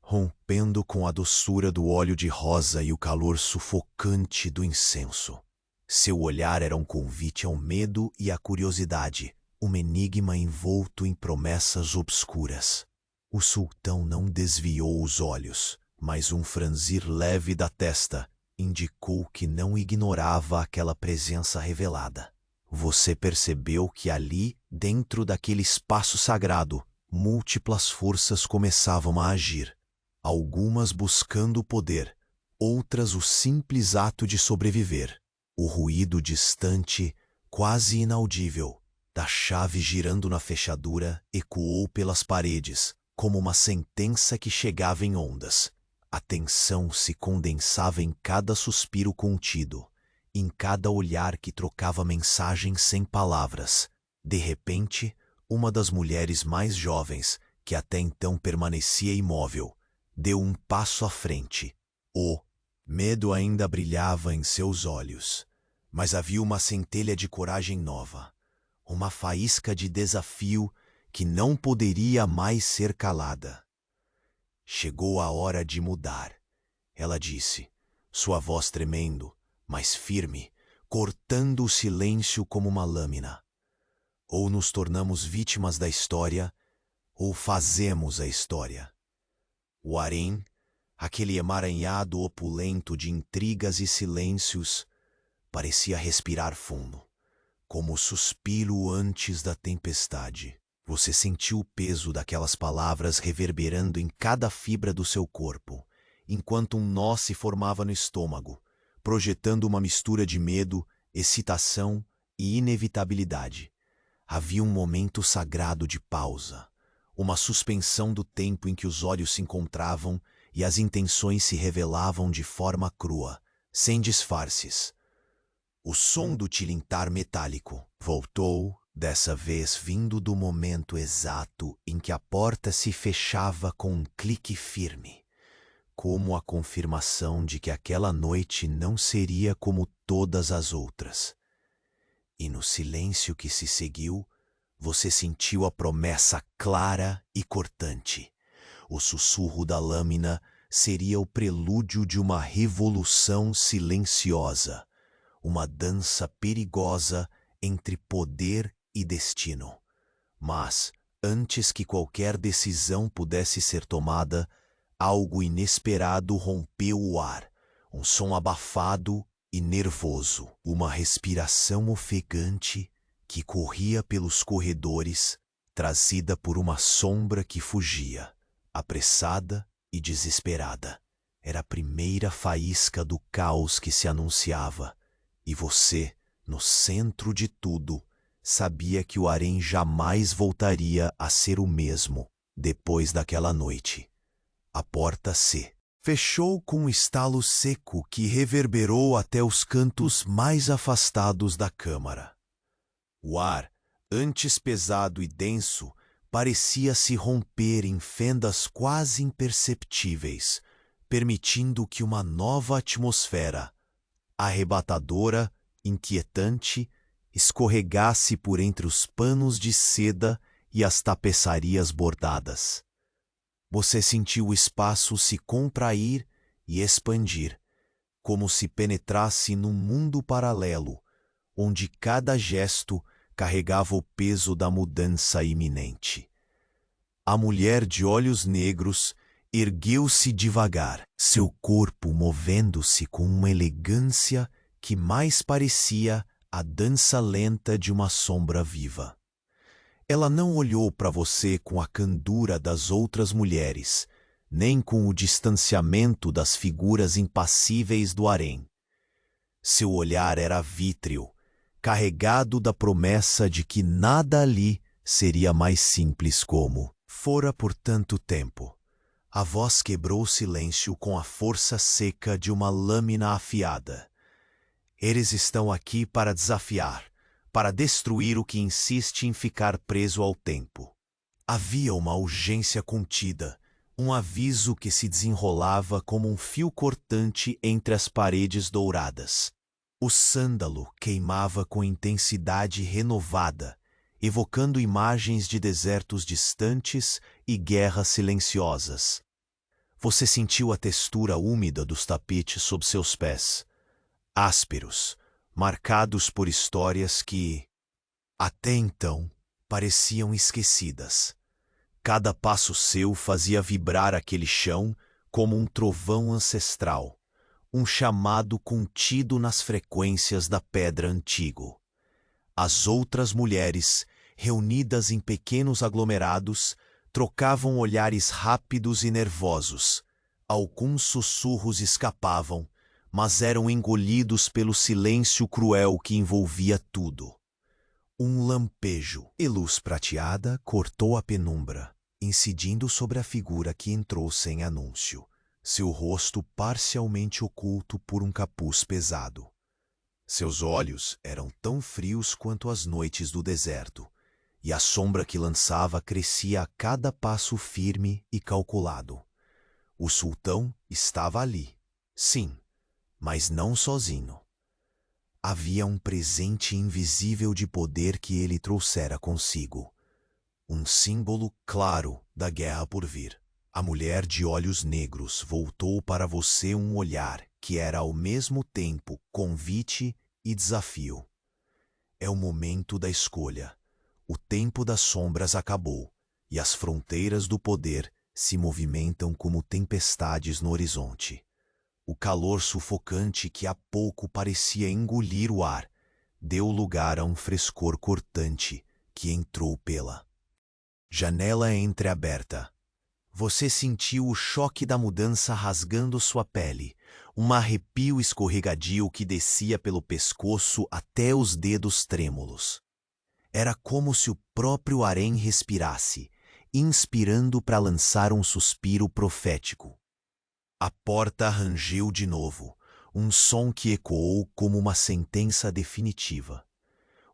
rompendo com a doçura do óleo de rosa e o calor sufocante do incenso. Seu olhar era um convite ao medo e à curiosidade, um enigma envolto em promessas obscuras. O sultão não desviou os olhos, mas um franzir leve da testa indicou que não ignorava aquela presença revelada. Você percebeu que ali, dentro daquele espaço sagrado, múltiplas forças começavam a agir, algumas buscando o poder, outras o simples ato de sobreviver. O ruído distante, quase inaudível, da chave girando na fechadura ecoou pelas paredes, como uma sentença que chegava em ondas. A tensão se condensava em cada suspiro contido, em cada olhar que trocava mensagens sem palavras. De repente, uma das mulheres mais jovens, que até então permanecia imóvel, deu um passo à frente. O medo ainda brilhava em seus olhos, mas havia uma centelha de coragem nova, uma faísca de desafio que não poderia mais ser calada. Chegou a hora de mudar, ela disse, sua voz tremendo, mas firme, cortando o silêncio como uma lâmina. Ou nos tornamos vítimas da história, ou fazemos a história. O harém, aquele emaranhado opulento de intrigas e silêncios, parecia respirar fundo, como o suspiro antes da tempestade. Você sentiu o peso daquelas palavras reverberando em cada fibra do seu corpo, enquanto um nó se formava no estômago, projetando uma mistura de medo, excitação e inevitabilidade. Havia um momento sagrado de pausa, uma suspensão do tempo em que os olhos se encontravam e as intenções se revelavam de forma crua, sem disfarces. O som do tilintar metálico voltou, dessa vez vindo do momento exato em que a porta se fechava com um clique firme, como a confirmação de que aquela noite não seria como todas as outras. E no silêncio que se seguiu, você sentiu a promessa clara e cortante. O sussurro da lâmina seria o prelúdio de uma revolução silenciosa, uma dança perigosa entre poder e destino. Mas, antes que qualquer decisão pudesse ser tomada, algo inesperado rompeu o ar, um som abafado e nervoso, uma respiração ofegante que corria pelos corredores, trazida por uma sombra que fugia, apressada e desesperada. Era a primeira faísca do caos que se anunciava, e você, no centro de tudo, sabia que o harém jamais voltaria a ser o mesmo depois daquela noite. A porta se fechou com um estalo seco que reverberou até os cantos mais afastados da câmara. O ar, antes pesado e denso, parecia se romper em fendas quase imperceptíveis, permitindo que uma nova atmosfera, arrebatadora, inquietante, escorregasse por entre os panos de seda e as tapeçarias bordadas. Você sentiu o espaço se contrair e expandir, como se penetrasse num mundo paralelo, onde cada gesto carregava o peso da mudança iminente. A mulher de olhos negros ergueu-se devagar, seu corpo movendo-se com uma elegância que mais parecia a dança lenta de uma sombra viva. Ela não olhou para você com a candura das outras mulheres, nem com o distanciamento das figuras impassíveis do harém. Seu olhar era vítreo, carregado da promessa de que nada ali seria mais simples como fora por tanto tempo. A voz quebrou o silêncio com a força seca de uma lâmina afiada. Eles estão aqui para desafiar, para destruir o que insiste em ficar preso ao tempo. Havia uma urgência contida, um aviso que se desenrolava como um fio cortante entre as paredes douradas. O sândalo queimava com intensidade renovada, evocando imagens de desertos distantes e guerras silenciosas. Você sentiu a textura úmida dos tapetes sob seus pés, ásperos, marcados por histórias que, até então, pareciam esquecidas. Cada passo seu fazia vibrar aquele chão como um trovão ancestral, um chamado contido nas frequências da pedra antigo. As outras mulheres, reunidas em pequenos aglomerados, trocavam olhares rápidos e nervosos. Alguns sussurros escapavam, mas eram engolidos pelo silêncio cruel que envolvia tudo. Um lampejo e luz prateada cortou a penumbra, incidindo sobre a figura que entrou sem anúncio, seu rosto parcialmente oculto por um capuz pesado. Seus olhos eram tão frios quanto as noites do deserto, e a sombra que lançava crescia a cada passo firme e calculado. O sultão estava ali, sim, mas não sozinho. Havia um presente invisível de poder que ele trouxera consigo. Um símbolo claro da guerra por vir. A mulher de olhos negros voltou para você um olhar que era ao mesmo tempo convite e desafio. É o momento da escolha. O tempo das sombras acabou, e as fronteiras do poder se movimentam como tempestades no horizonte. O calor sufocante que há pouco parecia engolir o ar, deu lugar a um frescor cortante que entrou pela janela entreaberta. Você sentiu o choque da mudança rasgando sua pele, um arrepio escorregadio que descia pelo pescoço até os dedos trêmulos. Era como se o próprio harém respirasse, inspirando para lançar um suspiro profético. A porta rangeu de novo, um som que ecoou como uma sentença definitiva.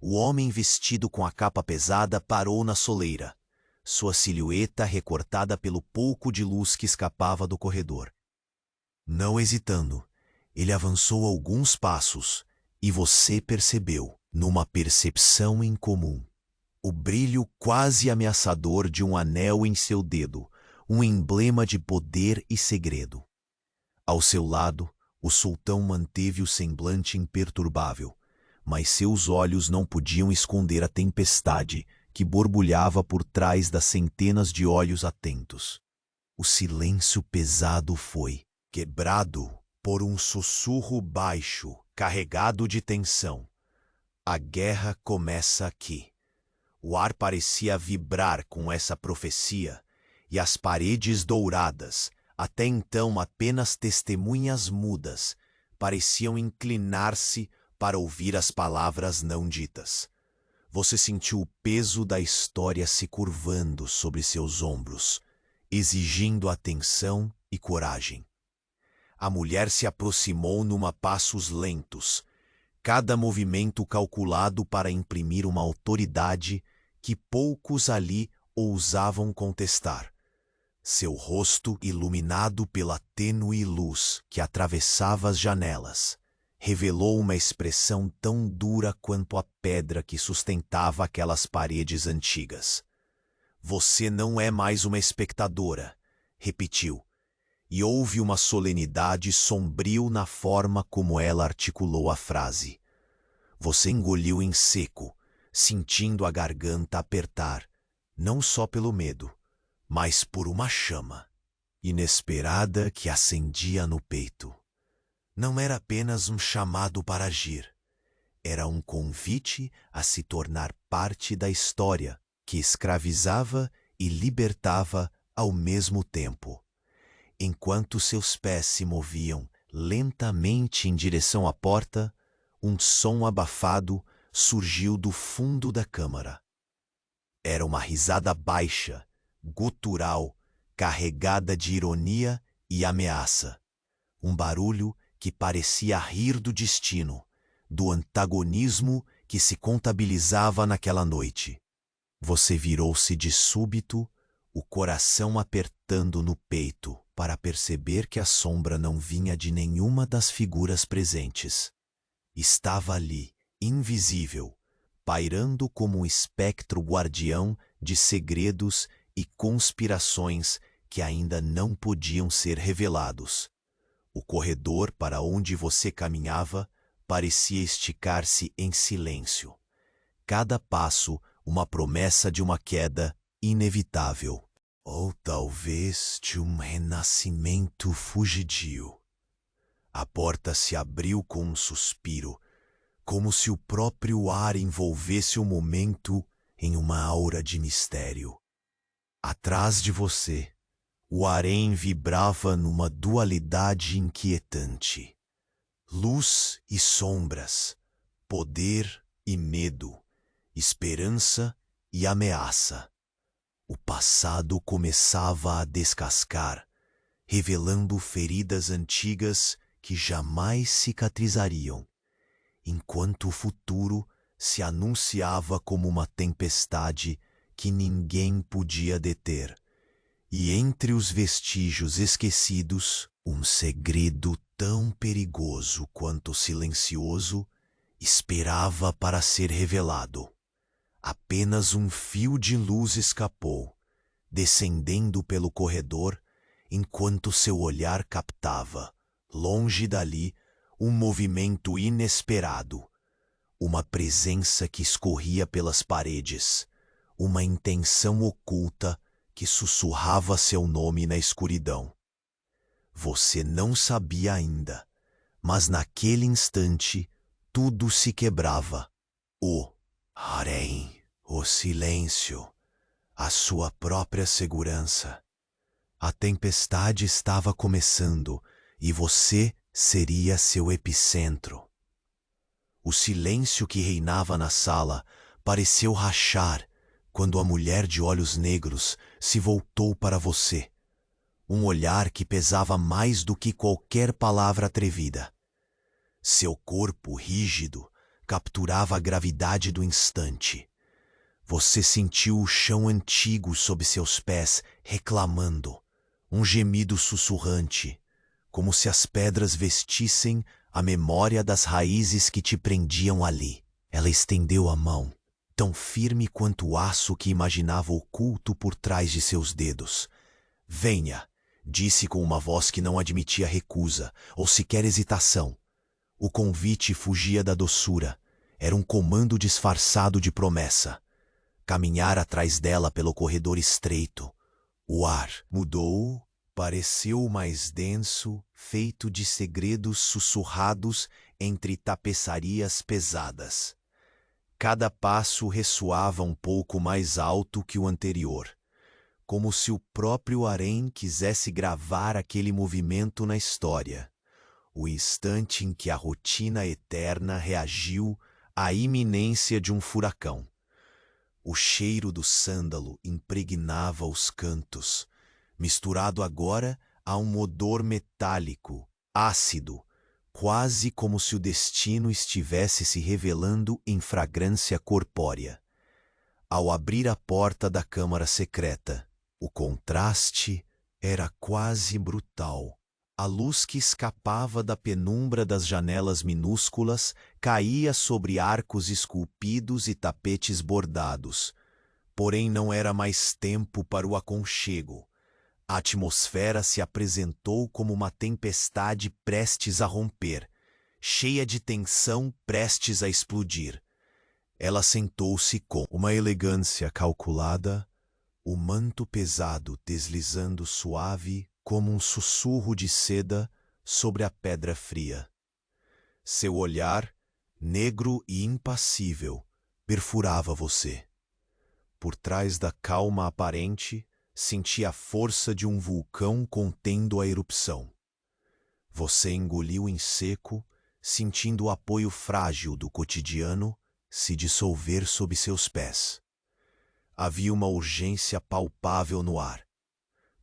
O homem vestido com a capa pesada parou na soleira, sua silhueta recortada pelo pouco de luz que escapava do corredor. Não hesitando, ele avançou alguns passos e você percebeu, numa percepção incomum, o brilho quase ameaçador de um anel em seu dedo, um emblema de poder e segredo. Ao seu lado, o sultão manteve o semblante imperturbável, mas seus olhos não podiam esconder a tempestade que borbulhava por trás das centenas de olhos atentos. O silêncio pesado foi quebrado por um sussurro baixo, carregado de tensão. A guerra começa aqui. O ar parecia vibrar com essa profecia, e as paredes douradas, até então apenas testemunhas mudas, pareciam inclinar-se para ouvir as palavras não ditas. Você sentiu o peso da história se curvando sobre seus ombros, exigindo atenção e coragem. A mulher se aproximou numa passos lentos, cada movimento calculado para imprimir uma autoridade que poucos ali ousavam contestar. Seu rosto, iluminado pela tênue luz que atravessava as janelas, revelou uma expressão tão dura quanto a pedra que sustentava aquelas paredes antigas. Você não é mais uma espectadora, repetiu, e houve uma solenidade sombrio na forma como ela articulou a frase. Você engoliu em seco, sentindo a garganta apertar, não só pelo medo, mas por uma chama inesperada que acendia no peito. Não era apenas um chamado para agir, era um convite a se tornar parte da história que escravizava e libertava ao mesmo tempo. Enquanto seus pés se moviam lentamente em direção à porta, um som abafado surgiu do fundo da câmara. Era uma risada baixa, gutural, carregada de ironia e ameaça. Um barulho que parecia rir do destino, do antagonismo que se contabilizava naquela noite. Você virou-se de súbito, o coração apertando no peito, para perceber que a sombra não vinha de nenhuma das figuras presentes. Estava ali, invisível, pairando como um espectro guardião de segredos e conspirações que ainda não podiam ser revelados. O corredor para onde você caminhava parecia esticar-se em silêncio. Cada passo uma promessa de uma queda inevitável. Ou talvez de um renascimento fugidio. A porta se abriu com um suspiro, como se o próprio ar envolvesse o momento em uma aura de mistério. Atrás de você, o harém vibrava numa dualidade inquietante. Luz e sombras, poder e medo, esperança e ameaça. O passado começava a descascar, revelando feridas antigas que jamais cicatrizariam, enquanto o futuro se anunciava como uma tempestade que ninguém podia deter. E entre os vestígios esquecidos, um segredo tão perigoso quanto silencioso esperava para ser revelado. Apenas um fio de luz escapou, descendendo pelo corredor, enquanto seu olhar captava, longe dali, um movimento inesperado, uma presença que escorria pelas paredes, uma intenção oculta que sussurrava seu nome na escuridão. Você não sabia ainda, mas naquele instante tudo se quebrava. O harém, o silêncio, a sua própria segurança. A tempestade estava começando e você seria seu epicentro. O silêncio que reinava na sala pareceu rachar quando a mulher de olhos negros se voltou para você. Um olhar que pesava mais do que qualquer palavra atrevida. Seu corpo rígido capturava a gravidade do instante. Você sentiu o chão antigo sob seus pés reclamando, um gemido sussurrante, como se as pedras vestissem a memória das raízes que te prendiam ali. Ela estendeu a mão, tão firme quanto o aço que imaginava oculto por trás de seus dedos. Venha, disse com uma voz que não admitia recusa, ou sequer hesitação. O convite fugia da doçura, era um comando disfarçado de promessa. Caminhar atrás dela pelo corredor estreito. O ar mudou pareceu mais denso, feito de segredos sussurrados entre tapeçarias pesadas. Cada passo ressoava um pouco mais alto que o anterior, como se o próprio harém quisesse gravar aquele movimento na história, o instante em que a rotina eterna reagiu à iminência de um furacão. O cheiro do sândalo impregnava os cantos, misturado agora a um odor metálico, ácido, quase como se o destino estivesse se revelando em fragrância corpórea. Ao abrir a porta da câmara secreta, o contraste era quase brutal. A luz que escapava da penumbra das janelas minúsculas caía sobre arcos esculpidos e tapetes bordados. Porém, não era mais tempo para o aconchego. A atmosfera se apresentou como uma tempestade prestes a romper, cheia de tensão prestes a explodir. Ela sentou-se com uma elegância calculada, o manto pesado deslizando suave como um sussurro de seda sobre a pedra fria. Seu olhar, negro e impassível, perfurava você. Por trás da calma aparente, sentia a força de um vulcão contendo a erupção. Você engoliu em seco, sentindo o apoio frágil do cotidiano se dissolver sob seus pés. Havia uma urgência palpável no ar,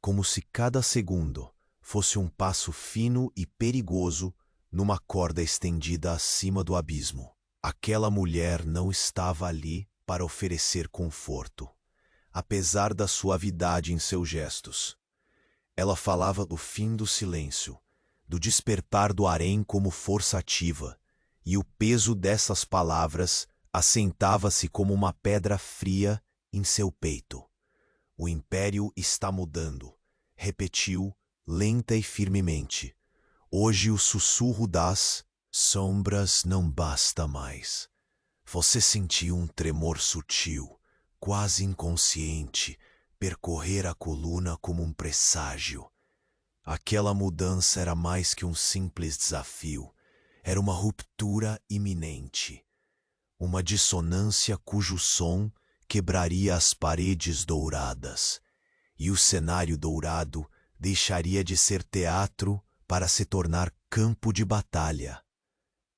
como se cada segundo fosse um passo fino e perigoso numa corda estendida acima do abismo. Aquela mulher não estava ali para oferecer conforto, apesar da suavidade em seus gestos. Ela falava do fim do silêncio, do despertar do harém como força ativa, e o peso dessas palavras assentava-se como uma pedra fria em seu peito. O império está mudando, repetiu, lenta e firmemente. Hoje o sussurro das sombras não basta mais. Você sentiu um tremor sutil, quase inconsciente, percorrer a coluna como um presságio. Aquela mudança era mais que um simples desafio, era uma ruptura iminente, uma dissonância cujo som quebraria as paredes douradas, e o cenário dourado deixaria de ser teatro para se tornar campo de batalha.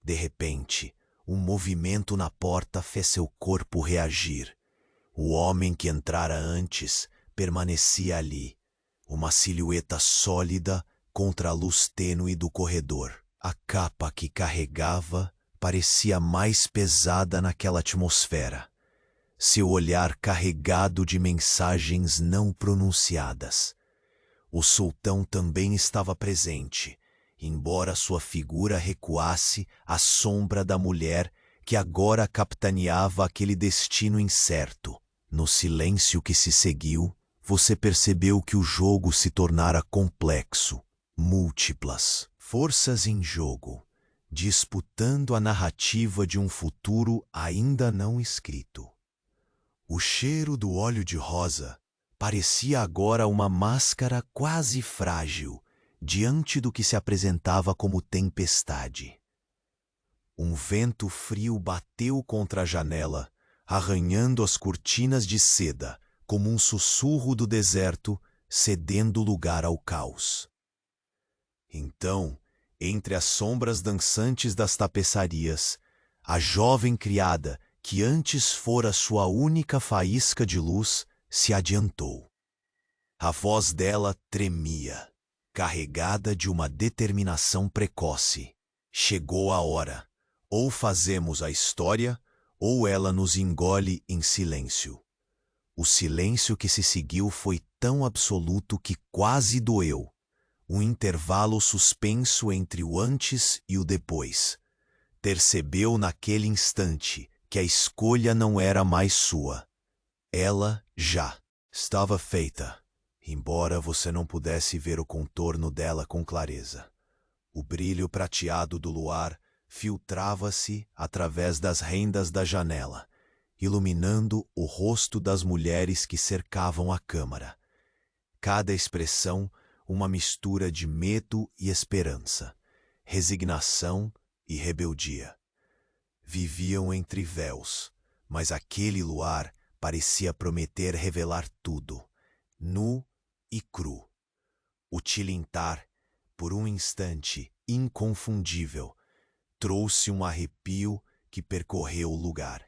De repente, um movimento na porta fez seu corpo reagir. O homem que entrara antes permanecia ali, uma silhueta sólida contra a luz tênue do corredor. A capa que carregava parecia mais pesada naquela atmosfera, seu olhar carregado de mensagens não pronunciadas. O sultão também estava presente, embora sua figura recuasse à sombra da mulher que agora capitaneava aquele destino incerto. No silêncio que se seguiu, você percebeu que o jogo se tornara complexo, múltiplas forças em jogo, disputando a narrativa de um futuro ainda não escrito. O cheiro do óleo de rosa parecia agora uma máscara quase frágil diante do que se apresentava como tempestade. Um vento frio bateu contra a janela, arranhando as cortinas de seda como um sussurro do deserto cedendo lugar ao caos. Então, entre as sombras dançantes das tapeçarias, a jovem criada, que antes fora sua única faísca de luz, se adiantou. A voz dela tremia, carregada de uma determinação precoce. Chegou a hora. Ou fazemos a história, ou ela nos engole em silêncio. O silêncio que se seguiu foi tão absoluto que quase doeu. Um intervalo suspenso entre o antes e o depois. Percebeu naquele instante que a escolha não era mais sua. Ela já estava feita, embora você não pudesse ver o contorno dela com clareza. O brilho prateado do luar filtrava-se através das rendas da janela, iluminando o rosto das mulheres que cercavam a câmara. Cada expressão, uma mistura de medo e esperança, resignação e rebeldia. Viviam entre véus, mas aquele luar parecia prometer revelar tudo, nu e cru. O tilintar, por um instante inconfundível, trouxe um arrepio que percorreu o lugar.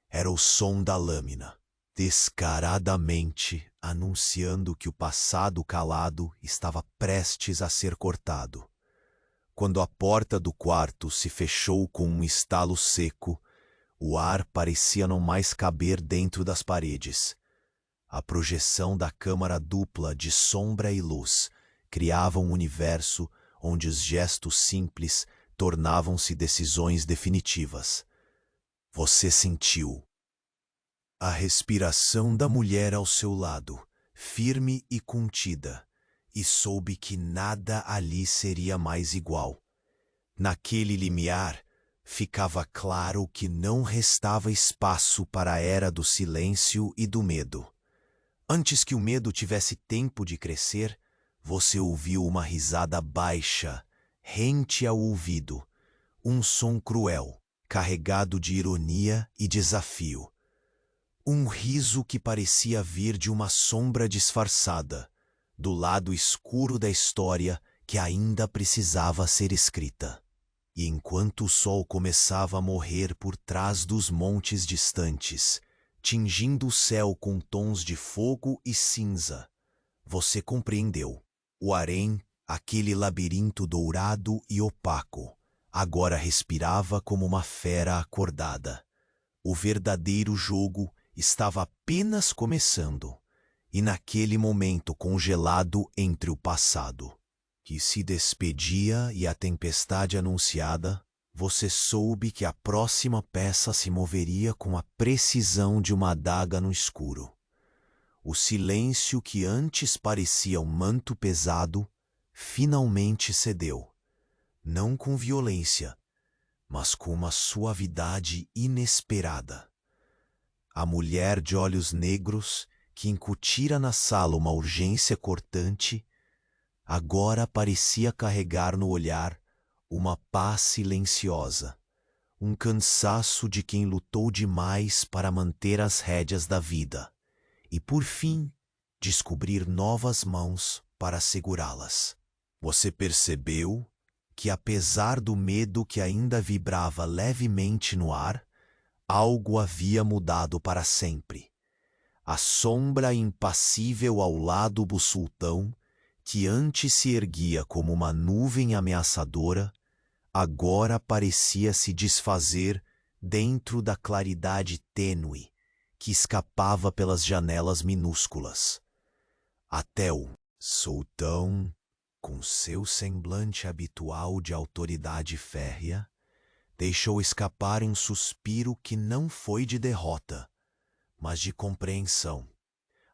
Era o som da lâmina, descaradamente anunciando que o passado calado estava prestes a ser cortado. Quando a porta do quarto se fechou com um estalo seco, o ar parecia não mais caber dentro das paredes. A projeção da câmara dupla de sombra e luz criava um universo onde os gestos simples tornavam-se decisões definitivas. Você sentiu a respiração da mulher ao seu lado, firme e contida, e soube que nada ali seria mais igual. Naquele limiar, ficava claro que não restava espaço para a era do silêncio e do medo. Antes que o medo tivesse tempo de crescer, você ouviu uma risada baixa, rente ao ouvido, um som cruel, carregado de ironia e desafio. Um riso que parecia vir de uma sombra disfarçada, do lado escuro da história que ainda precisava ser escrita. E enquanto o sol começava a morrer por trás dos montes distantes, tingindo o céu com tons de fogo e cinza, você compreendeu. O harém, aquele labirinto dourado e opaco, agora respirava como uma fera acordada. O verdadeiro jogo estava apenas começando, e naquele momento congelado entre o passado, que se despedia e a tempestade anunciada, você soube que a próxima peça se moveria com a precisão de uma adaga no escuro. O silêncio que antes parecia um manto pesado, finalmente cedeu, não com violência, mas com uma suavidade inesperada. A mulher de olhos negros, que incutira na sala uma urgência cortante, agora parecia carregar no olhar uma paz silenciosa, um cansaço de quem lutou demais para manter as rédeas da vida e, por fim, descobrir novas mãos para segurá-las. Você percebeu que, apesar do medo que ainda vibrava levemente no ar, algo havia mudado para sempre. A sombra impassível ao lado do sultão, que antes se erguia como uma nuvem ameaçadora, agora parecia se desfazer dentro da claridade tênue que escapava pelas janelas minúsculas. Até o sultão, com seu semblante habitual de autoridade férrea, deixou escapar um suspiro que não foi de derrota, mas de compreensão.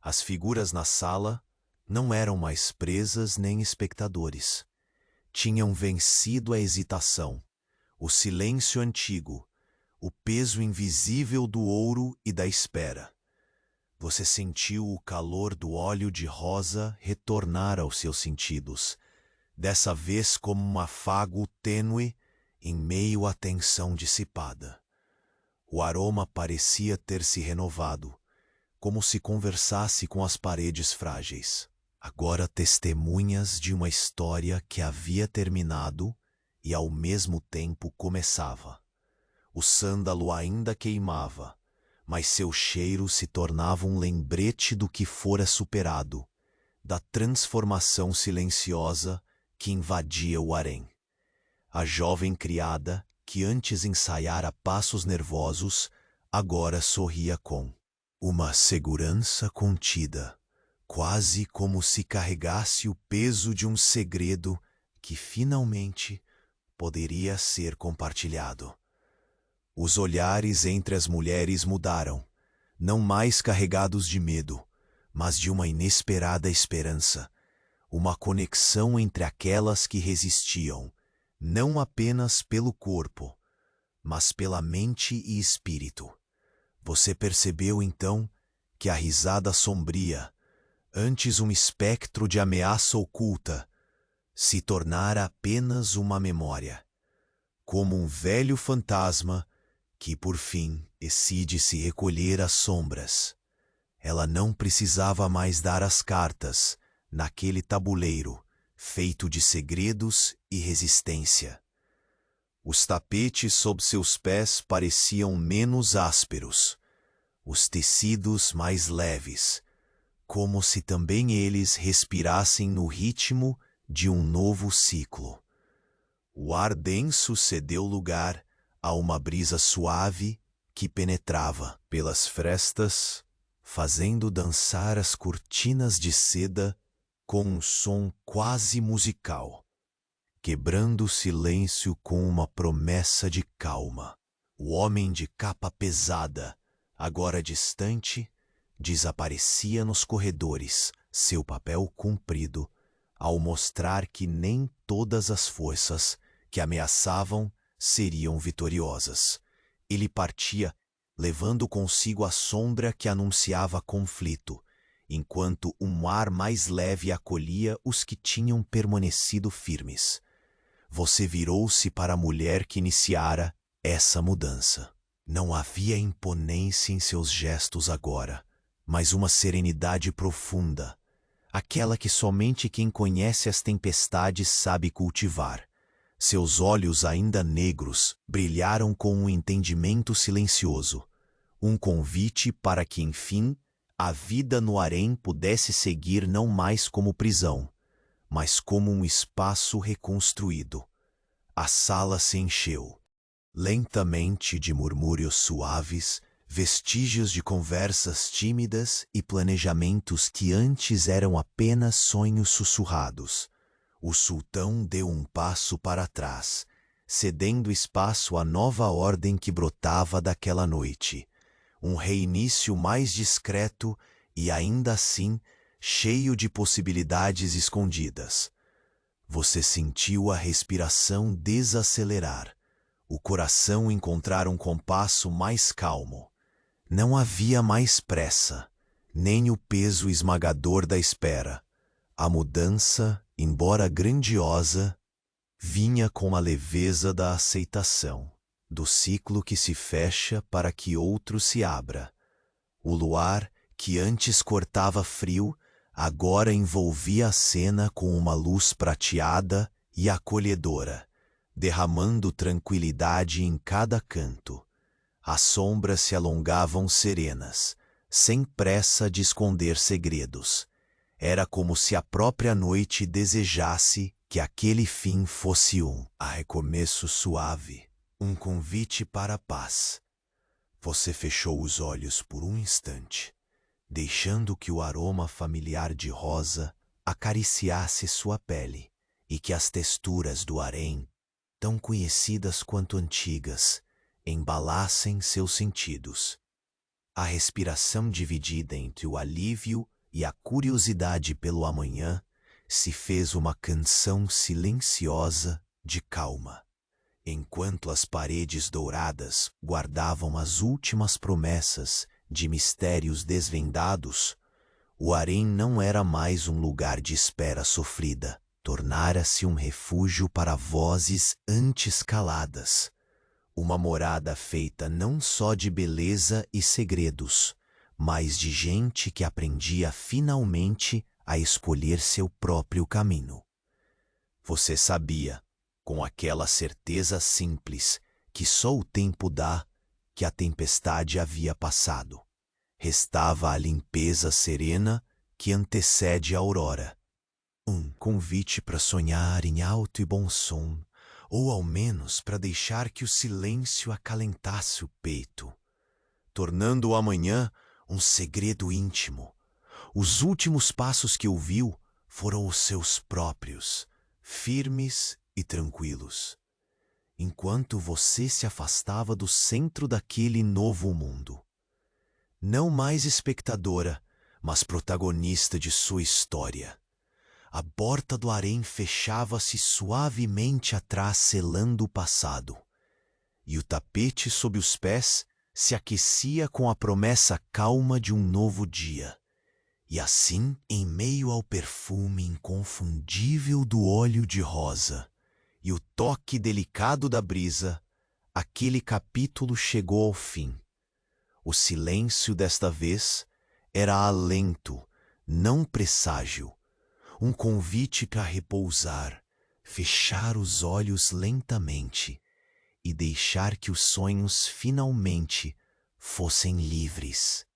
As figuras na sala não eram mais presas nem espectadores. Tinham vencido a hesitação, o silêncio antigo, o peso invisível do ouro e da espera. Você sentiu o calor do óleo de rosa retornar aos seus sentidos, dessa vez como um afago tênue em meio à tensão dissipada. O aroma parecia ter se renovado, como se conversasse com as paredes frágeis, agora testemunhas de uma história que havia terminado e ao mesmo tempo começava. O sândalo ainda queimava, mas seu cheiro se tornava um lembrete do que fora superado, da transformação silenciosa que invadia o harém. A jovem criada, que antes ensaiara passos nervosos, agora sorria com uma segurança contida, quase como se carregasse o peso de um segredo que finalmente poderia ser compartilhado. Os olhares entre as mulheres mudaram, não mais carregados de medo, mas de uma inesperada esperança, uma conexão entre aquelas que resistiam, não apenas pelo corpo, mas pela mente e espírito. Você percebeu então que a risada sombria antes um espectro de ameaça oculta, se tornara apenas uma memória, como um velho fantasma que, por fim, decide se recolher às sombras. Ela não precisava mais dar as cartas naquele tabuleiro feito de segredos e resistência. Os tapetes sob seus pés pareciam menos ásperos, os tecidos mais leves, como se também eles respirassem no ritmo de um novo ciclo. O ar denso cedeu lugar a uma brisa suave que penetrava pelas frestas, fazendo dançar as cortinas de seda com um som quase musical, quebrando o silêncio com uma promessa de calma. O homem de capa pesada, agora distante, desaparecia nos corredores, seu papel cumprido, ao mostrar que nem todas as forças que ameaçavam seriam vitoriosas. Ele partia, levando consigo a sombra que anunciava conflito, enquanto um ar mais leve acolhia os que tinham permanecido firmes. Você virou-se para a mulher que iniciara essa mudança. Não havia imponência em seus gestos agora, mas uma serenidade profunda, aquela que somente quem conhece as tempestades sabe cultivar. Seus olhos ainda negros brilharam com um entendimento silencioso, um convite para que, enfim, a vida no harém pudesse seguir não mais como prisão, mas como um espaço reconstruído. A sala se encheu, lentamente, de murmúrios suaves, vestígios de conversas tímidas e planejamentos que antes eram apenas sonhos sussurrados. O sultão deu um passo para trás, cedendo espaço à nova ordem que brotava daquela noite. Um reinício mais discreto e, ainda assim, cheio de possibilidades escondidas. Você sentiu a respiração desacelerar, o coração encontrar um compasso mais calmo. Não havia mais pressa, nem o peso esmagador da espera. A mudança, embora grandiosa, vinha com a leveza da aceitação, do ciclo que se fecha para que outro se abra. O luar, que antes cortava frio, agora envolvia a cena com uma luz prateada e acolhedora, derramando tranquilidade em cada canto. As sombras se alongavam serenas, sem pressa de esconder segredos. Era como se a própria noite desejasse que aquele fim fosse um arrecomeço suave, um convite para a paz. Você fechou os olhos por um instante, deixando que o aroma familiar de rosa acariciasse sua pele e que as texturas do harém, tão conhecidas quanto antigas, embalassem seus sentidos. A respiração dividida entre o alívio e a curiosidade pelo amanhã se fez uma canção silenciosa de calma, enquanto as paredes douradas guardavam as últimas promessas de mistérios desvendados. O harém não era mais um lugar de espera sofrida, tornara-se um refúgio para vozes antes caladas, uma morada feita não só de beleza e segredos, mas de gente que aprendia finalmente a escolher seu próprio caminho. Você sabia, com aquela certeza simples que só o tempo dá, que a tempestade havia passado. Restava a limpeza serena que antecede a aurora. Um convite para sonhar em alto e bom som, ou ao menos para deixar que o silêncio acalentasse o peito, tornando o amanhã um segredo íntimo. Os últimos passos que ouviu foram os seus próprios, firmes e tranquilos, enquanto você se afastava do centro daquele novo mundo. Não mais espectadora, mas protagonista de sua história. A porta do harém fechava-se suavemente atrás, selando o passado, e o tapete sob os pés se aquecia com a promessa calma de um novo dia. E assim, em meio ao perfume inconfundível do óleo de rosa e o toque delicado da brisa, aquele capítulo chegou ao fim. O silêncio desta vez era alento, não presságio, um convite para repousar, fechar os olhos lentamente e deixar que os sonhos finalmente fossem livres.